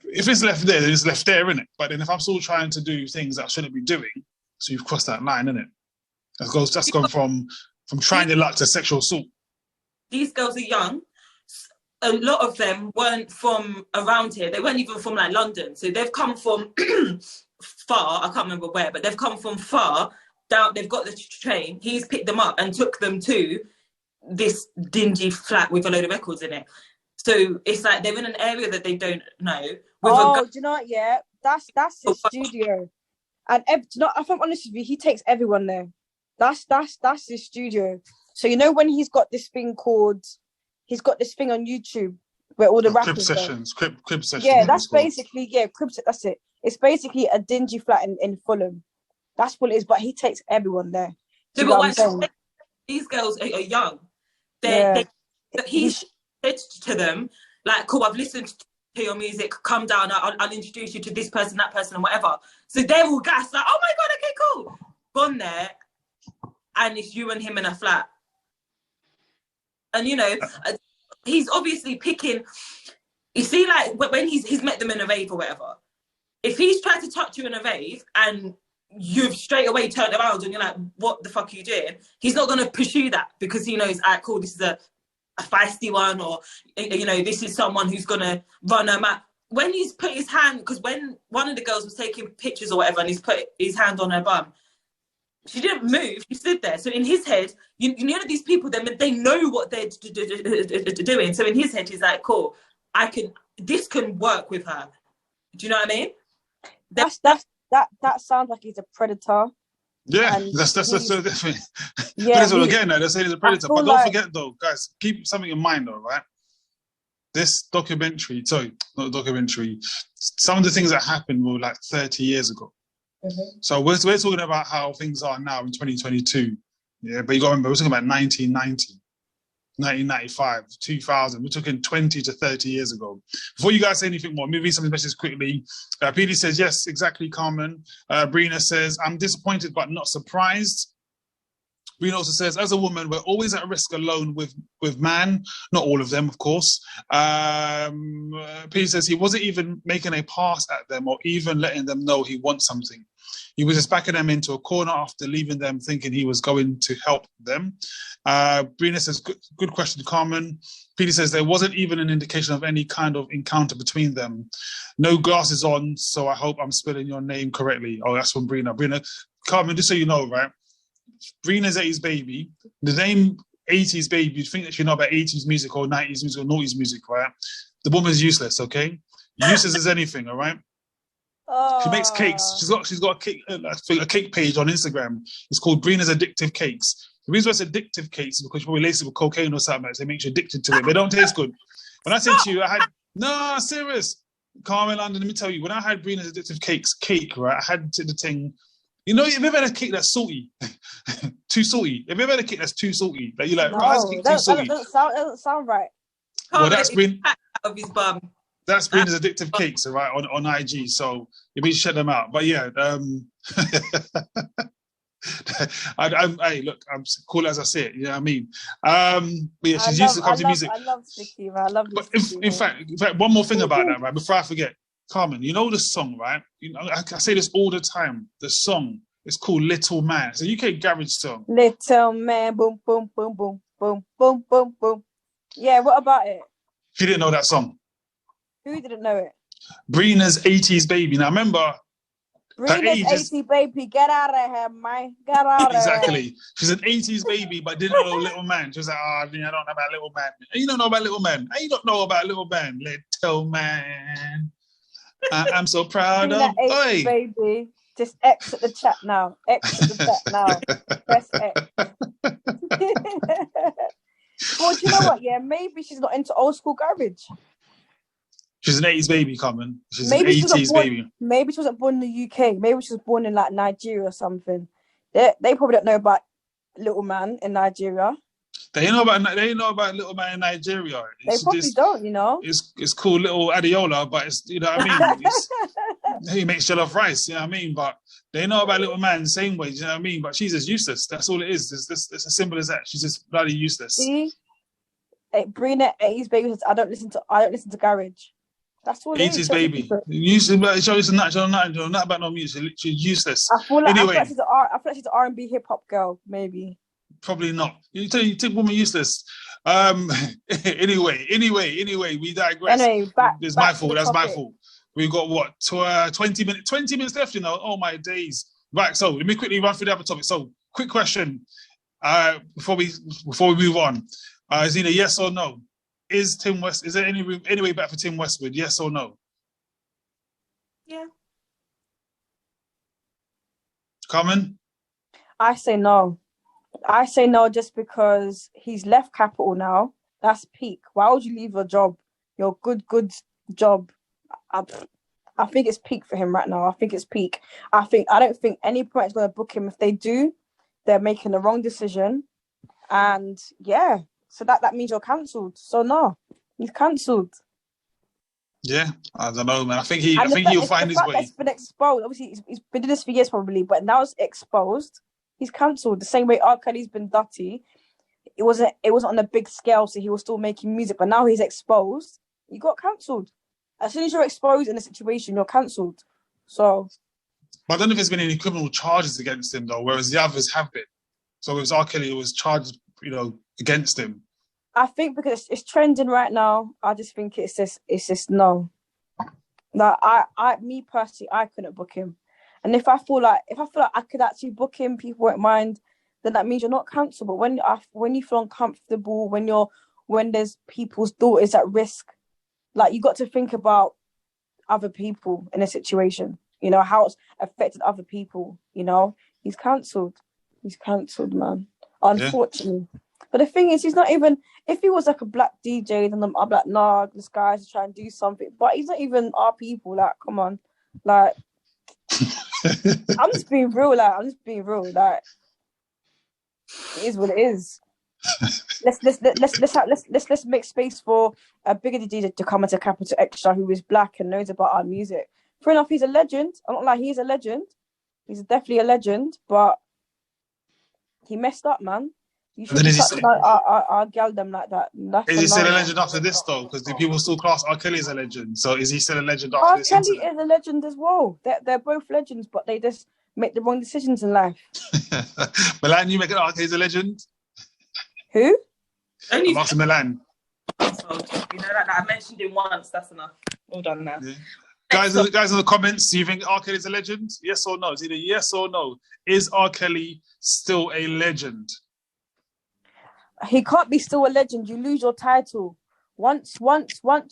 If it's left there, then it's left there, innit? But then if I'm still trying to do things that I shouldn't be doing, so you've crossed that line, innit? That's gone from trying your luck to sexual assault. These girls are young. A lot of them weren't from around here. They weren't even from like London. So they've come from far, I can't remember where, but they've come from far down. They've got the train. He's picked them up and took them to this dingy flat with a load of records in it. So it's like they're in an area that they don't know. Do you know what? Yeah, that's his studio. And if I'm honest with you, he takes everyone there. That's his studio. So you know when he's got this thing on YouTube where all the rappers crib sessions. Yeah, that's basically that's it. It's basically a dingy flat in Fulham. That's what it is. But he takes everyone there. So, but these girls are young. He said to them, like, cool, I've listened to your music, come down, I'll introduce you to this person, that person, and whatever. So they're all gassed, like, oh my God, okay, cool. Gone there, and it's you and him in a flat. And, you know, he's obviously picking, you see, like, when he's met them in a rave or whatever, if he's tried to touch you in a rave and you've straight away turned around and you're like, what the fuck are you doing? He's not going to pursue that because he knows, all right, cool, this is a feisty one, or, you know, this is someone who's going to run her mouth. When he's put his hand, because when one of the girls was taking pictures or whatever and he's put his hand on her bum, she didn't move, she stood there. So in his head, you know these people, they know what they're doing. So in his head, he's like, cool, this can work with her. Do you know what I mean? That sounds like he's a predator. Yeah, that's definitely. Yeah, but again, they're saying he's a predator. But don't forget, though, guys, keep something in mind, though, right? This documentary, not a documentary, some of the things that happened were like 30 years ago. Mm-hmm. So we're talking about how things are now in 2022. Yeah, but you got to remember, we're talking about 1990. 1995, 2000, we're talking 20 to 30 years ago. Before you guys say anything more, let me read some messages quickly. PD says, yes, exactly, Carmen. Brina says, I'm disappointed but not surprised. Brina also says, as a woman, we're always at risk alone with man. Not all of them, of course. PD says he wasn't even making a pass at them or even letting them know he wants something. He was just backing them into a corner after leaving them thinking he was going to help them. Brina says, good question, Carmen. Peter says there wasn't even an indication of any kind of encounter between them. No glasses on, so I hope I'm spelling your name correctly. Oh, that's from Brina. Brina, Carmen, just so you know, right? Brina's 80s baby. The name 80s baby, you think that you know about 80s music or 90s music or 90s music, right? The woman's useless, okay? Useless as anything, all right? She makes cakes. She's got a cake page on Instagram. It's called Brina's Addictive Cakes. The reason why it's addictive cakes is because you probably lace it with cocaine or something like that. It makes you addicted to it. They don't taste good. When I said to you, serious. Carmen, London, let me tell you, when I had Brina's Addictive cake, right, I had the thing. You know, have you ever had a cake that's salty? Too salty. Have you ever had a cake that's too salty? That you're like, right, this cake too salty. That doesn't sound right. Well, that's Brina. Of his bum. That's Brina's Addictive Cakes, right, on IG. So you need to check them out. But yeah, hey, look, I'm cool as I say it. You know what I mean? But yeah, she's used to country music. I love Sticky, man. I love. But in fact, one more thing about that, right? Before I forget, Carmen, you know the song, right? You know, I say this all the time. The song is called "Little Man." It's a UK garage song. Little man, boom, boom, boom, boom. boom, boom, boom, boom. Yeah, what about it? If you didn't know that song. Who didn't know it? Brina's 80s Baby. Now remember, Brina's 80s Baby, get out of here, man. Get out of here. Exactly. She's an 80s baby, but didn't know Little Man. She was like, I don't know about Little Man. You don't know about Little Man. You don't know about Little Man. Little Man. I'm so proud Brina of... 80s Baby. Just exit the chat now. Exit the chat now. Press X. Well, do you know what? Yeah, maybe she's not into old school garage. She's an 80s baby, Carmen. She's maybe an 80s baby. Maybe she wasn't born in the UK. Maybe she was born in like Nigeria or something. They probably don't know about Little Man in Nigeria. They know about Little Man in Nigeria. They probably don't, you know. It's called Little Adiola, but it's, you know what I mean. He makes jollof rice, you know what I mean. But they know about Little Man the same way, you know what I mean. But she's just useless. That's all it is. It's as simple as that. She's just bloody useless. See, Brina 80s Baby says, I don't listen to garage. That's all it is. 80s baby. Useless. She's not about no music. She's useless. I feel like anyway, she's an R&B hip hop girl, maybe. Probably not. You think woman useless. Anyway, we digress. Anyway, it's my fault. That's my fault. We've got what 20 minutes left. You know. Oh my days. Right. So let me quickly run through the other topic. So, quick question. Before we move on, is either yes or no? Is there any way back for Tim Westwood? Yes or no? Yeah. Carmen? I say no. I say no just because he's left Capital now. That's peak. Why would you leave your job? Your good job. I think it's peak for him right now. I think it's peak. I don't think any point is going to book him. If they do, they're making the wrong decision. And yeah. So that means you're cancelled. So no, he's cancelled. Yeah, I don't know, man. I think he'll find his way. It's been exposed. Obviously, he's been doing this for years probably, but now it's exposed. He's cancelled. The same way R. Kelly's been dirty. It wasn't on a big scale, so he was still making music. But now he's exposed. He got cancelled. As soon as you're exposed in a situation, you're cancelled. So. But I don't know if there's been any criminal charges against him though, whereas the others have been. So with R. Kelly, it was charged, against him. I think because it's trending right now, I just think it's just no. Like me personally, I couldn't book him. And if I feel like I could actually book him, people won't mind, then that means you're not cancelled. But when you feel uncomfortable, when there's people's daughters at risk, like you got to think about other people in a situation, how it's affected other people, he's cancelled. He's cancelled, man. Unfortunately. Yeah. But the thing is, he's not even, if he was like a black DJ, then I'm like, nah, this guy's trying to do something. But he's not even our people, like, come on. Like, I'm just being real, like, it is what it is. Let's make space for a bigger DJ to come into Capital Extra who is black and knows about our music. Fair enough, he's a legend. I'm not like he's a legend. He's definitely a legend, but he messed up, man. You shouldn't touch our girl them like that. Is he still a legend after this, though? Because do people still class R. Kelly as a legend? So is he still a legend after this? R. Kelly is a legend as well. They're both legends, but they just make the wrong decisions in life. Milan, you make an R. Kelly's a legend? Who? I'm asking Milan. That I mentioned him once. That's enough. All done now. Yeah. Guys in the comments, do you think R. Kelly is a legend? Yes or no? It's either yes or no. Is R. Kelly still a legend? He can't be still a legend. You lose your title. Once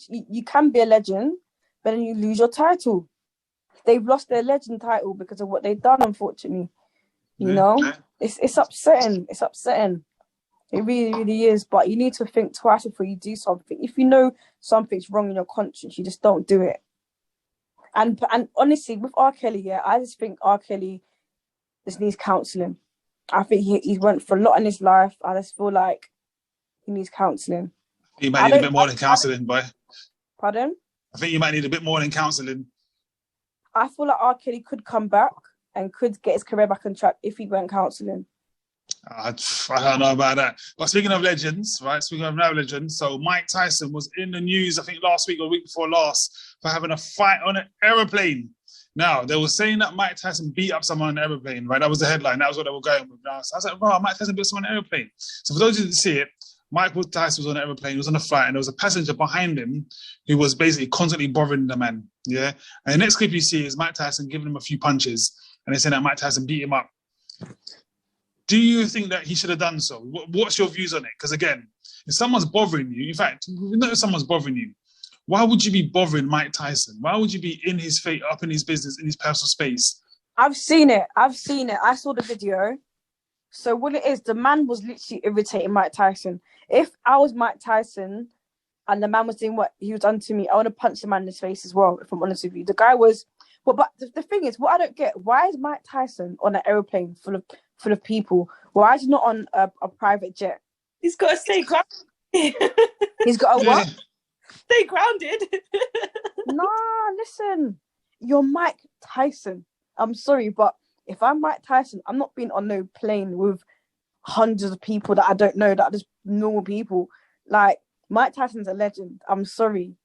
you can be a legend, but then you lose your title. They've lost their legend title because of what they've done, unfortunately. You know? Okay. It's upsetting. It's upsetting. It really, really is. But you need to think twice before you do something. If you know something's wrong in your conscience, you just don't do it. And honestly, with R. Kelly, I just think R. Kelly just needs counselling. I think he went for a lot in his life. I just feel like he needs counselling. You might need a bit more than counselling, boy. Pardon? I think you might need a bit more than counselling. I feel like R. Kelly could come back and could get his career back on track if he went counselling. I don't know about that. But speaking of legends, right? Speaking of now legends, so Mike Tyson was in the news, I think last week or week before last, for having a fight on an aeroplane. Now, they were saying that Mike Tyson beat up someone on an aeroplane, right? That was the headline. That was what they were going with. Now, so I was like, wow, Mike Tyson beat someone on an aeroplane. So for those who didn't see it, Michael Tyson was on an aeroplane, he was on a flight, and there was a passenger behind him who was basically constantly bothering the man. Yeah. And the next clip you see is Mike Tyson giving him a few punches, and they say that Mike Tyson beat him up. Do you think that he should have done so? What's your views on it? Because again, if someone's bothering you, in fact, you know if someone's bothering you, why would you be bothering Mike Tyson? Why would you be in his face, up in his business, in his personal space? I've seen it. I saw the video. So what it is, the man was literally irritating Mike Tyson. If I was Mike Tyson and the man was doing what he was done to me, I would have punched the man in his face as well, if I'm honest with you. The guy was... Well, but the thing is, what I don't get, why is Mike Tyson on an aeroplane full of people? Why is he not on a private jet? He's got to stay grounded. He's got to what? Stay grounded. Nah, listen. You're Mike Tyson. I'm sorry, but if I'm Mike Tyson, I'm not being on no plane with hundreds of people that I don't know, that are just normal people. Like, Mike Tyson's a legend. I'm sorry.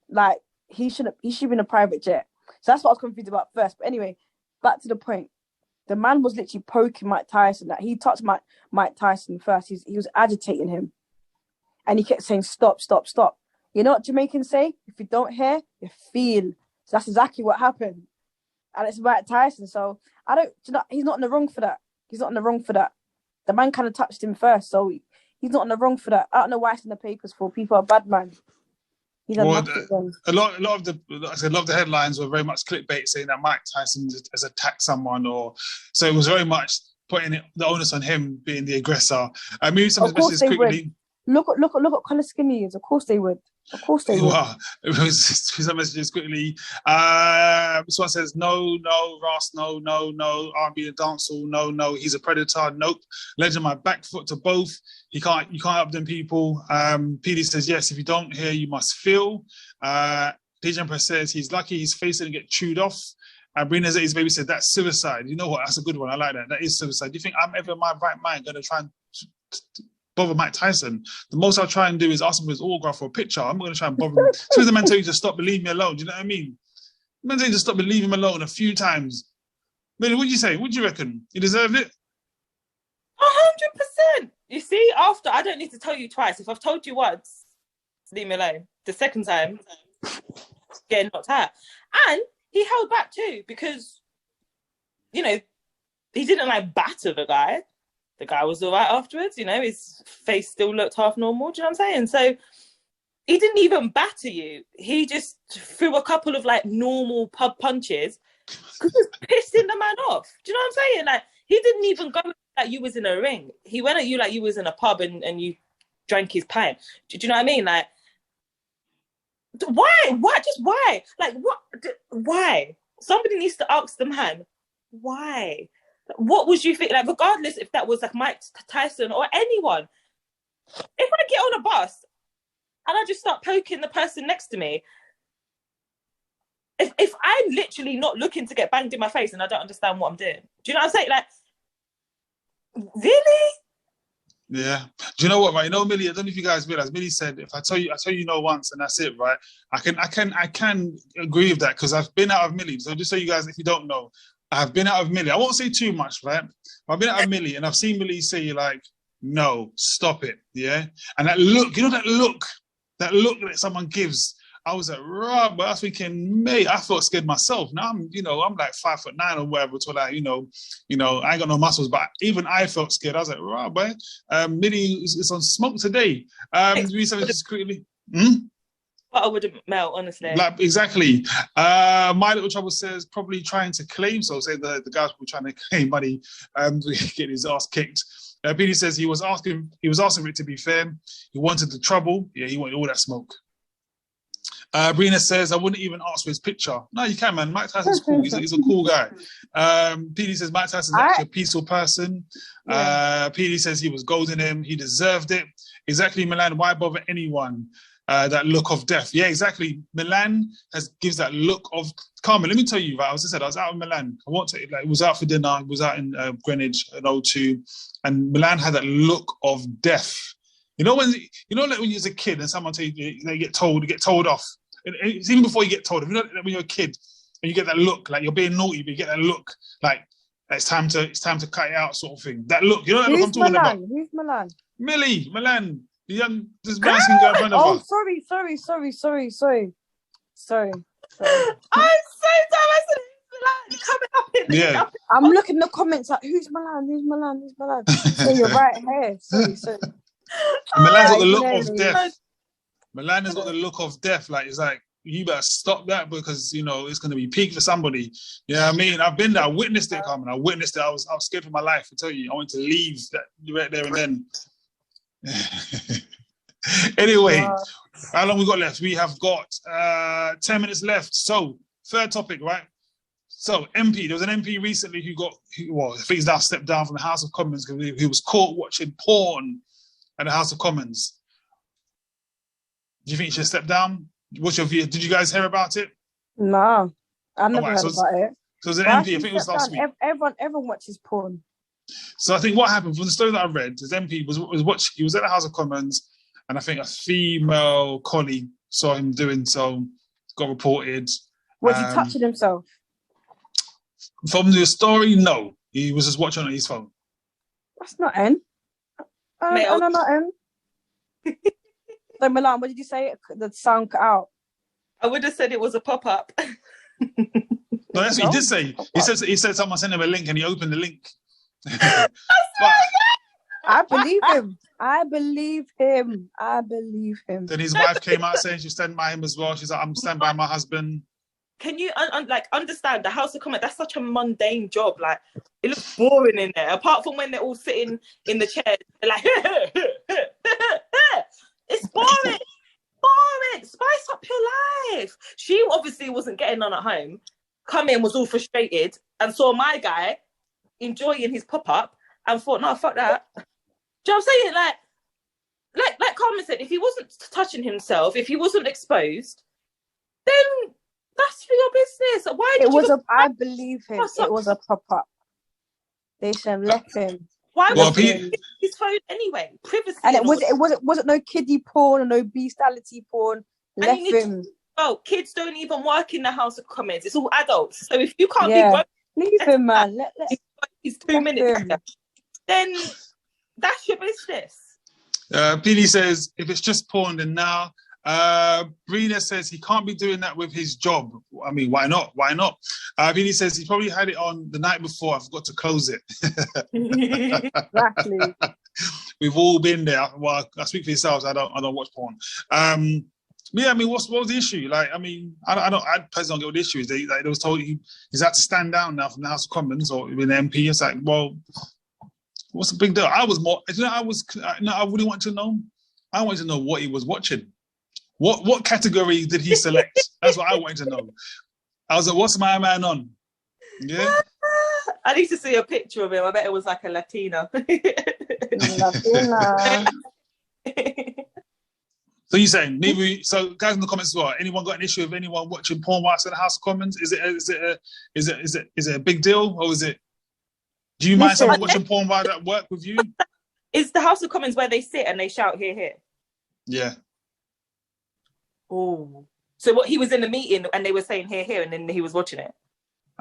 Like, he should be in a private jet. So that's what I was confused about first. But anyway, back to the point. The man was literally poking Mike Tyson. Like, he touched Mike Tyson first. He was agitating him. And he kept saying, stop, stop, stop. You know what Jamaicans say? If you don't hear, you feel. So that's exactly what happened. And it's Mike Tyson. So he's not in the wrong for that. He's not in the wrong for that. The man kind of touched him first. So he's not in the wrong for that. I don't know why it's in the papers for. People are bad, man. A lot of the headlines were very much clickbait, saying that Mike Tyson has attacked someone, or so it was very much putting the onus on him being the aggressor. I mean, some messages quickly. Look at colour skinny he is. Of course they would. Of course they would. Well, it was some messages quickly. This one says, no, Ross, no, R&B and dancehall, no, he's a predator, nope. Legend, my back foot to both. You can't up them people. PD says, yes, if you don't hear, you must feel. DJ Empress says, he's lucky his face didn't get chewed off. Brina Zay's baby said, that's suicide. You know what? That's a good one. I like that. That is suicide. Do you think I'm ever in my right mind going to try and bother Mike Tyson? The most I'll try and do is ask him for his autograph or a picture. I'm going to try and bother him. As soon as the man tell you to stop, leave me alone. Do you know what I mean? The man tell you to stop and leave him alone a few times. Really, what do you say? What do you reckon? He deserved it? 100%. You see, after, I don't need to tell you twice. If I've told you once, leave me alone. The second time, getting knocked out. And he held back too, because, you know, he didn't batter the guy. The guy was all right afterwards, you know, his face still looked half normal, do you know what I'm saying? So he didn't even batter you. He just threw a couple of normal pub punches because he was pissing the man off. Do you know what I'm saying? He didn't even go like you was in a ring. He went at you like you was in a pub and you drank his pint. Do you know what I mean? Why? Why? Just why? What? Why? Somebody needs to ask the man, why? What would you think? Regardless if that was Mike Tyson or anyone, if I get on a bus and I just start poking the person next to me, if I'm literally not looking to get banged in my face and I don't understand what I'm doing, do you know what I'm saying? Really? Yeah. Do you know what, right? You know, Millie, I don't know if you guys realize, Millie said, if I tell you no once and that's it, right? I can agree with that because I've been out of Millie. So just so you guys, if you don't know, I've been out of Millie. I won't say too much, right? I've been out of Millie and I've seen Millie say no, stop it, yeah? And that look, you know that look that someone gives, I was but I was thinking, mate, I felt scared myself. Now I'm 5'9" or whatever, so I ain't got no muscles, but even I felt scared. I was boy, Millie is on smoke today. Quickly. But I wouldn't melt, honestly. Exactly. My Little Trouble says probably trying to claim, so say the guys were trying to claim money to get his ass kicked. PD says he was asking for it to be fair. He wanted the trouble. Yeah, he wanted all that smoke. Brina says, I wouldn't even ask for his picture. No, you can, man. Mike Tyson's cool. He's a cool guy. PD says Mike Tyson's actually a peaceful person. Yeah. PD says he was golden him. He deserved it. Exactly, Milan. Why bother anyone? That look of death. Yeah, exactly. Milan gives that look of... Carmen, let me tell you, right, I was out in Milan. It was out for dinner. I was out in Greenwich at O2. And Milan had that look of death. You know when you're a kid and someone tell you, you get told off. It's even before you get told. When you're a kid and you get that look, like you're being naughty, but you get that look, like it's time to cut it out, sort of thing. That look, you know that look I'm talking about. Who's Milan? Milan. this brown skin girl in front of Oh, her. sorry. I'm so dumb. I said Milan coming up in the Yeah. I'm looking in the comments like, who's Milan? So you're right here. Sorry. Milan's got the Like, look no. of death. Milan has got the look of death. Like, it's like, you better stop that because, you know, it's going to be peak for somebody. You know what I mean? I've been there. I witnessed it, Carmen. I witnessed it. I was scared for my life, I tell you. I wanted to leave that right there and then. Anyway, Wow. how long we got left? We have got 10 minutes left. So, third topic, right? So, MP. There was an MP recently I think he's now stepped down from the House of Commons because he was caught watching porn at the House of Commons. Do you think he should step down? What's your view? Did you guys hear about it? No, I never heard so about it. So it was an Why MP, I should think he it was step last down? week. Everyone watches porn. So I think what happened from the story that I read, his MP was watching. He was at the House of Commons, and I think a female colleague saw him doing so, got reported. Was he touching himself? From the story, no, he was just watching on his phone. That's not N. No, not N. So Milan, what did you say? The sound cut out. I would have said it was a pop-up. No, that's what he did say. He said someone sent him a link and he opened the link. But, I believe him. Then his wife came out saying she's standing by him as well. She's like, I'm standing by my husband. Can you understand the House of Commons? That's such a mundane job. Like, it looks boring in there. Apart from when they're all sitting in the chairs, they're like, it's boring. Spice up your life. She obviously wasn't getting on at home. Carmen was all frustrated and saw my guy enjoying his pop-up and thought, no, fuck that. Do you know what I'm saying? Like Carmen said, if he wasn't touching himself, if he wasn't exposed, then that's for your business. Why did I believe him. It was a pop-up. They should have left him. Why was he his phone anyway? Privacy. And it wasn't no kiddie porn or no bestiality porn. Left him. Oh, kids don't even work in the House of Commons. It's all adults. So if you can't be grown, leave him, man. He's 2 minutes. Then that's your business. PD says if it's just porn, then now. Brina says he can't be doing that with his job. I mean, why not? PD says he probably had it on the night before. I forgot to close it. Exactly. We've all been there. Well, I speak for yourselves. I don't watch porn. Yeah, I mean, what was the issue? Like, I mean, I personally don't get what the issue is. They was told he's had to stand down now from the House of Commons or with an MP. It's like, well, what's the big deal? I really want to know. I wanted to know what he was watching. What category did he select? That's what I wanted to know. I was like, what's my man on? Yeah. I need to see a picture of him. I bet it was like a Latina. So you're saying maybe? So guys in the comments as well. Anyone got an issue with anyone watching porn whilst in the House of Commons? Is it a big deal, or is it? Do you mind someone watching porn while at work with you? Is the House of Commons where they sit and they shout "hear, hear"? Yeah. Oh, so what? He was in the meeting and they were saying "hear, hear," and then he was watching it.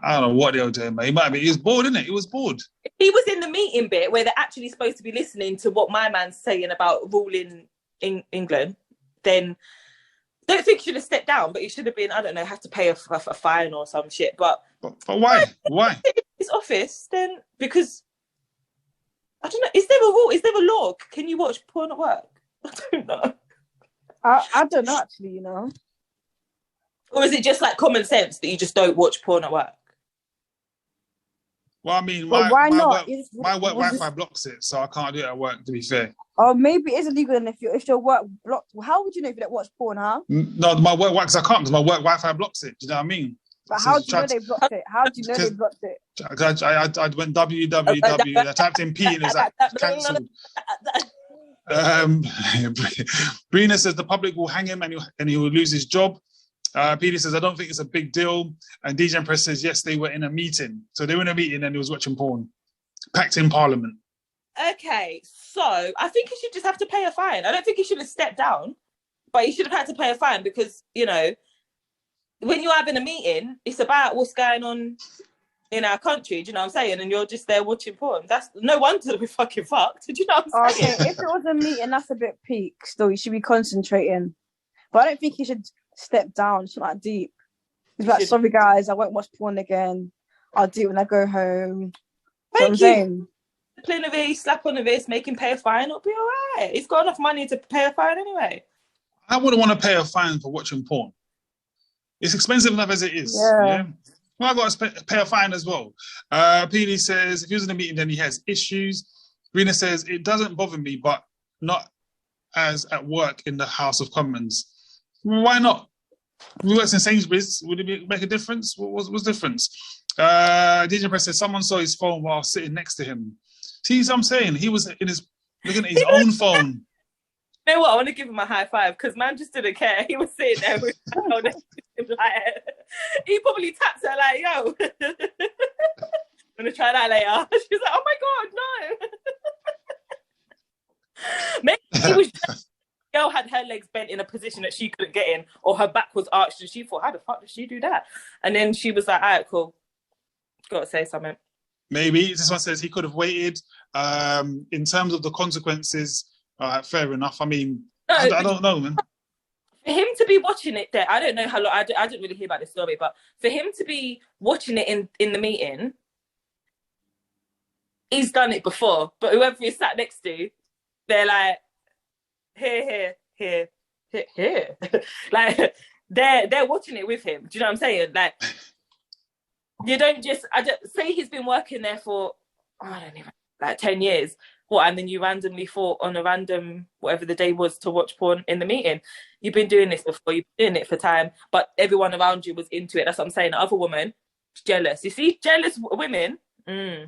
I don't know what they were doing, man. He was bored, isn't it? He was bored. If he was in the meeting bit where they're actually supposed to be listening to what my man's saying about ruling in England, then I don't think he should have stepped down, but he should have been, I don't know, have to pay a fine or some shit. But why? Why? His office, then, because, I don't know, is there a rule? Is there a law? Can you watch porn at work? I don't know. I don't know, actually, you know. Or is it just like common sense that you just don't watch porn at work? Well, I mean, my work Wi-Fi blocks it, so I can't do it at work, to be fair. Oh, maybe it is illegal, and if your work blocked, well, how would you know if you don't watch porn, huh? No, my work, because I can't, because my work Wi-Fi blocks it. Do you know what I mean? But how do you know they blocked it? How do you know they blocked it? I went www, I typed in P and it's like cancelled. Brina says the public will hang him and he will lose his job. Peter says, I don't think it's a big deal. And DJ Press says, yes, they were in a meeting. So they were in a meeting and he was watching porn. Packed in Parliament. Okay, so I think he should just have to pay a fine. I don't think he should have stepped down, but he should have had to pay a fine because, you know, when you're having a meeting, it's about what's going on in our country. Do you know what I'm saying? And you're just there watching porn. That's no wonder we're fucking fucked. Do you know what I'm saying? Okay, if it was a meeting, that's a bit peak. Still, you should be concentrating. But I don't think you should step down. It's not that deep. It's like, sorry guys, I won't watch porn again. I'll do it when I go home. Thank you. Saying? Disciplinary, slap on the wrist, make him pay a fine. It'll be all right. He's got enough money to pay a fine anyway. I wouldn't want to pay a fine for watching porn. It's expensive enough as it is. Yeah. Well, I got to pay a fine as well. PD says if he was in a meeting, then he has issues. Rena says it doesn't bother me, but not as at work in the House of Commons. Why not? We worked in Sainsbury's. Would it make a difference? What's the difference? DJ Press says someone saw his phone while sitting next to him. See what I'm saying? He was looking at his own phone. You know what? I want to give him a high five because man just didn't care. He was sitting there with his phone next to him, like, he probably tapped her like, yo, I'm going to try that later. She's like, oh my God, no. Maybe he was just, girl had her legs bent in a position that she couldn't get in, or her back was arched and she thought, how the fuck did she do that? And then she was like, all right, cool. Got to say something. Maybe. This one says he could have waited. In terms of the consequences, fair enough. I mean, no, I don't know, man. For him to be watching it there, I don't know how long, I didn't really hear about this story, but for him to be watching it in the meeting, he's done it before. But whoever he sat next to, they're like, here. Like, they're watching it with him. Do you know what I'm saying? Like, you don't just, say he's been working there for, I don't even, like 10 years. What, and then you randomly thought on a random, whatever the day was, to watch porn in the meeting. You've been doing this before, you've been doing it for time, but everyone around you was into it. That's what I'm saying. The other woman, jealous. You see, jealous women. Yeah,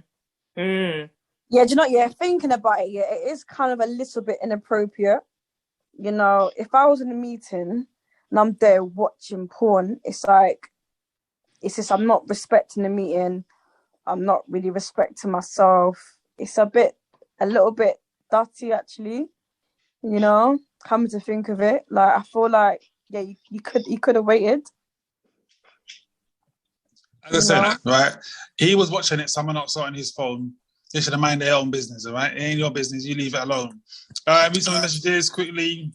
do you know, thinking about it, it is kind of a little bit inappropriate. You know, if I was in a meeting and I'm there watching porn, it's just I'm not respecting the meeting. I'm not really respecting myself. It's a little bit dirty, actually. You know, coming to think of it, like I feel like, yeah, you could have waited. I understand that, right? He was watching it. Someone else saw it on his phone. They should have mind their own business, all right? It ain't your business. You leave it alone. Read some messages quickly.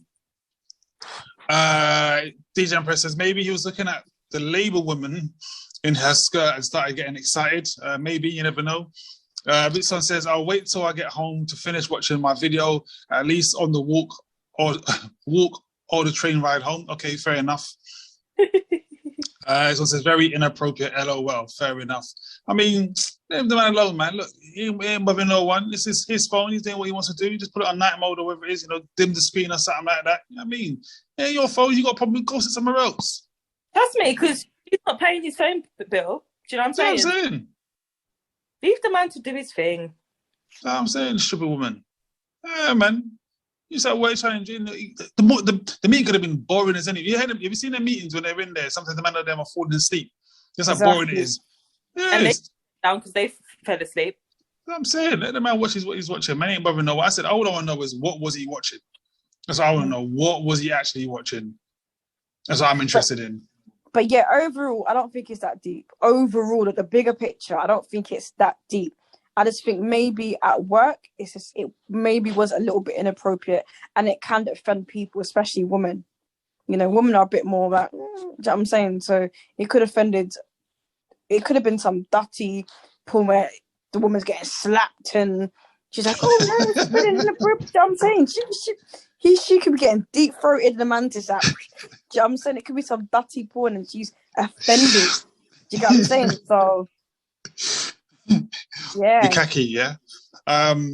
DJ Empress says maybe he was looking at the Labour woman in her skirt and started getting excited. Maybe, you never know. Bitson says, I'll wait till I get home to finish watching my video, at least on the walk or the train ride home. Okay, fair enough. This one says, very inappropriate, LOL. Fair enough. I mean, leave the man alone, man. Look, he ain't bothering no one. This is his phone. He's doing what he wants to do. Just put it on night mode or whatever it is, you know, dim the screen or something like that. You know what I mean? Yeah, your phone, you got a problem, go sit somewhere else. That's me, because he's not paying his phone bill. Do you know what I'm saying? Leave the man to do his thing. That's what I'm saying, stupid woman. Yeah, man. You said, wait, challenging. The meeting could have been boring as anything. Have you seen their meetings when they're in there? Sometimes the man of them are falling asleep. Just how boring it is. Yes. And they down because they fell asleep. That's what I'm saying. Let the man watch what he's watching. Man ain't bothering no one. I said, all I want to know is what was he watching? That's all I want to know. What was he actually watching? That's what I'm interested in. But yeah, overall, I don't think it's that deep. Overall, the bigger picture, I don't think it's that deep. I just think maybe at work, it maybe was a little bit inappropriate, and it can offend people, especially women. You know, women are a bit more like, do you know what I'm saying? So it could have been some dirty porn where the woman's getting slapped and she's like, oh no, it's been inappropriate. You know what I'm saying? She could be getting deep throated in the mantis app. Do you know what I'm saying? It could be some dirty porn and she's offended. Do you get what I'm saying? So yeah. Bukaki, yeah.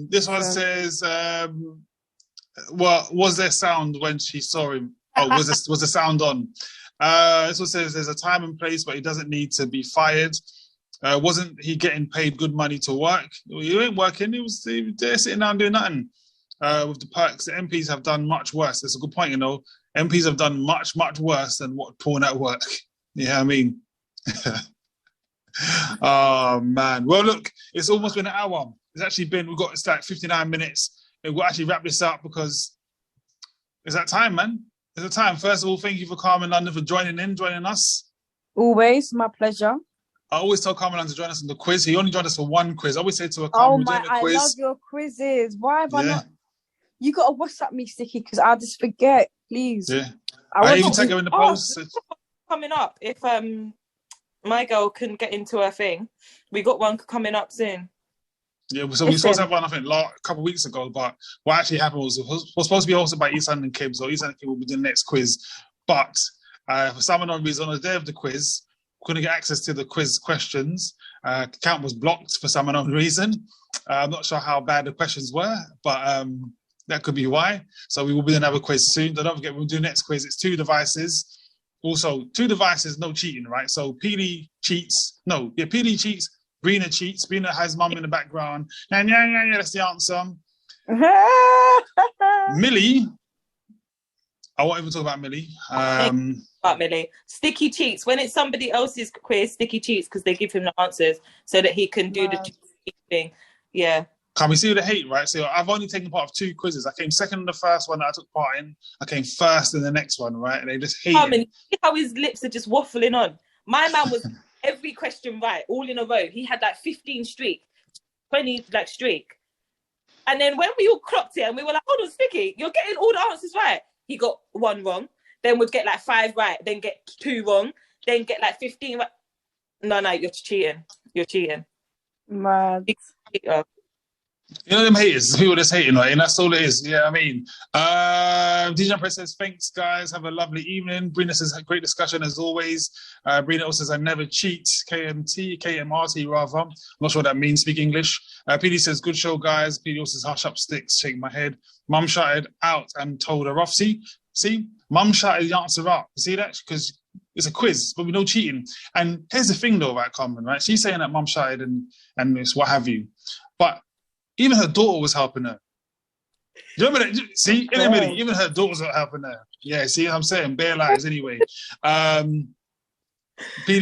This one says, well, was there sound when she saw him? Oh, was the sound on? This one says there's a time and place, but he doesn't need to be fired. Wasn't he getting paid good money to work? Well, he ain't working. He was there sitting down doing nothing. With the perks, the MPs have done much worse. That's a good point, you know. MPs have done much, much worse than what porn at work. You know what I mean? Oh, man. Well, look, it's almost been an hour. It's like 59 minutes. We'll actually wrap this up because it's that time, man. It's the time. First of all, thank you for Carmen London for joining us. Always, my pleasure. I always tell Carmen to join us on the quiz. He only joined us for one quiz. I always say to her, Oh Carmen, we're my, doing a I quiz. love your quizzes. Why have I Yeah. not? You got to WhatsApp me, Sticky, because I just forget, please. Yeah. I I want even to- tag her in the post. Coming up, if my girl can get into her thing, we got one coming up soon. Yeah, so we were supposed to have one, I think, a couple of weeks ago, but what actually happened was it was supposed to be hosted by East London Kim, so East London Kim will be doing the next quiz. But for some unknown reason, on the day of the quiz, couldn't get access to the quiz questions. Account was blocked for some unknown reason. I'm not sure how bad the questions were, but that could be why. So we will be doing another quiz soon. Don't forget, we'll do next quiz. It's 2 devices. Also, 2 devices, no cheating, right? So PD cheats. No, yeah, PD cheats. Brina cheats. Brina has mum in the background. Yeah, that's the answer. Millie. I won't even talk about Millie. About Millie. Sticky cheats. When it's somebody else's quiz, Sticky cheats because they give him the answers so that he can do the cheat thing. Yeah. Can we see the hate, right? So I've only taken part of 2 quizzes. I came second in the first one that I took part in. I came first in the next one, right? And they just hate Carmen, see how his lips are just waffling on. My man was every question right, all in a row. He had like 15 streak, 20 like streak. And then when we all clocked it and we were like, hold on, Sticky, you're getting all the answers right. He got 1 wrong. Then we'd get like 5 right. Then get 2 wrong. Then get like 15 right. No, you're cheating. You're cheating. Mad. You know them haters, people that's hating, right? And that's all it is. Yeah, I mean, DJ Press says, thanks, guys. Have a lovely evening. Brina says, great discussion as always. Brina also says, I never cheat. KMRT rather. I'm not sure what that means. Speak English. PD says, good show, guys. PD also says, hush up sticks, shake my head. Mum shouted out and told her off. See, Mum shouted the answer up. See that? Because it's a quiz, but we know cheating. And here's the thing, though, about Carmen, right? She's saying that Mum shouted and it's what have you. But even her daughter was helping her. Do you remember that? See, even her daughters are helping her. Yeah, see what I'm saying? Bare lies anyway. PD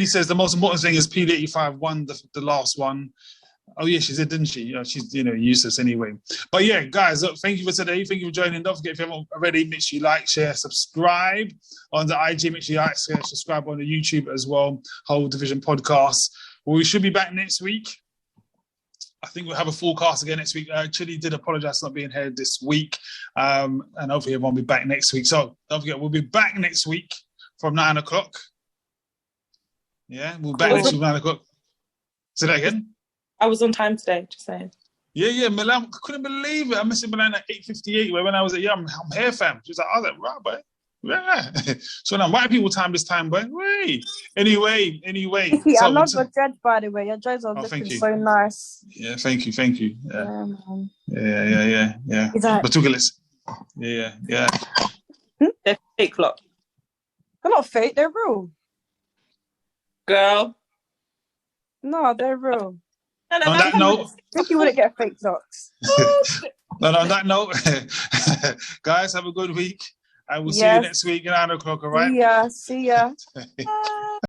says the most important thing is PD85 won the last one. Oh, yeah, she did, didn't she? She's, useless anyway. But yeah, guys, look, thank you for today. Thank you for joining. Don't forget, if you haven't already, make sure you like, share, subscribe on the IG. Make sure you like, share, subscribe on the YouTube as well. Whole Division Podcast. Well, we should be back next week. I think we'll have a full cast again next week. Chili did apologise for not being here this week. And hopefully everyone will be back next week. So don't forget, we'll be back next week from 9 o'clock. Yeah, we'll be back next week from 9 o'clock. Say that again. I was on time today, just saying. Yeah, Milan. I couldn't believe it. I missed Milan at 8:58 when I was at I'm here, fam. She was like, I was like, right, boy. Yeah. So now white people time this time, boy. Wait. Anyway. I love your dread, by the way. Your dreads are looking so nice. Yeah, thank you. Yeah, man. Yeah. Exactly. But Tugalis. Yeah. They're fake clock. They're not fake, they're real. Girl. No, they're real. On that note, I think you wouldn't get fake locks. on that note, guys, have a good week. And we'll see you next week at 9 o'clock, all right? See ya.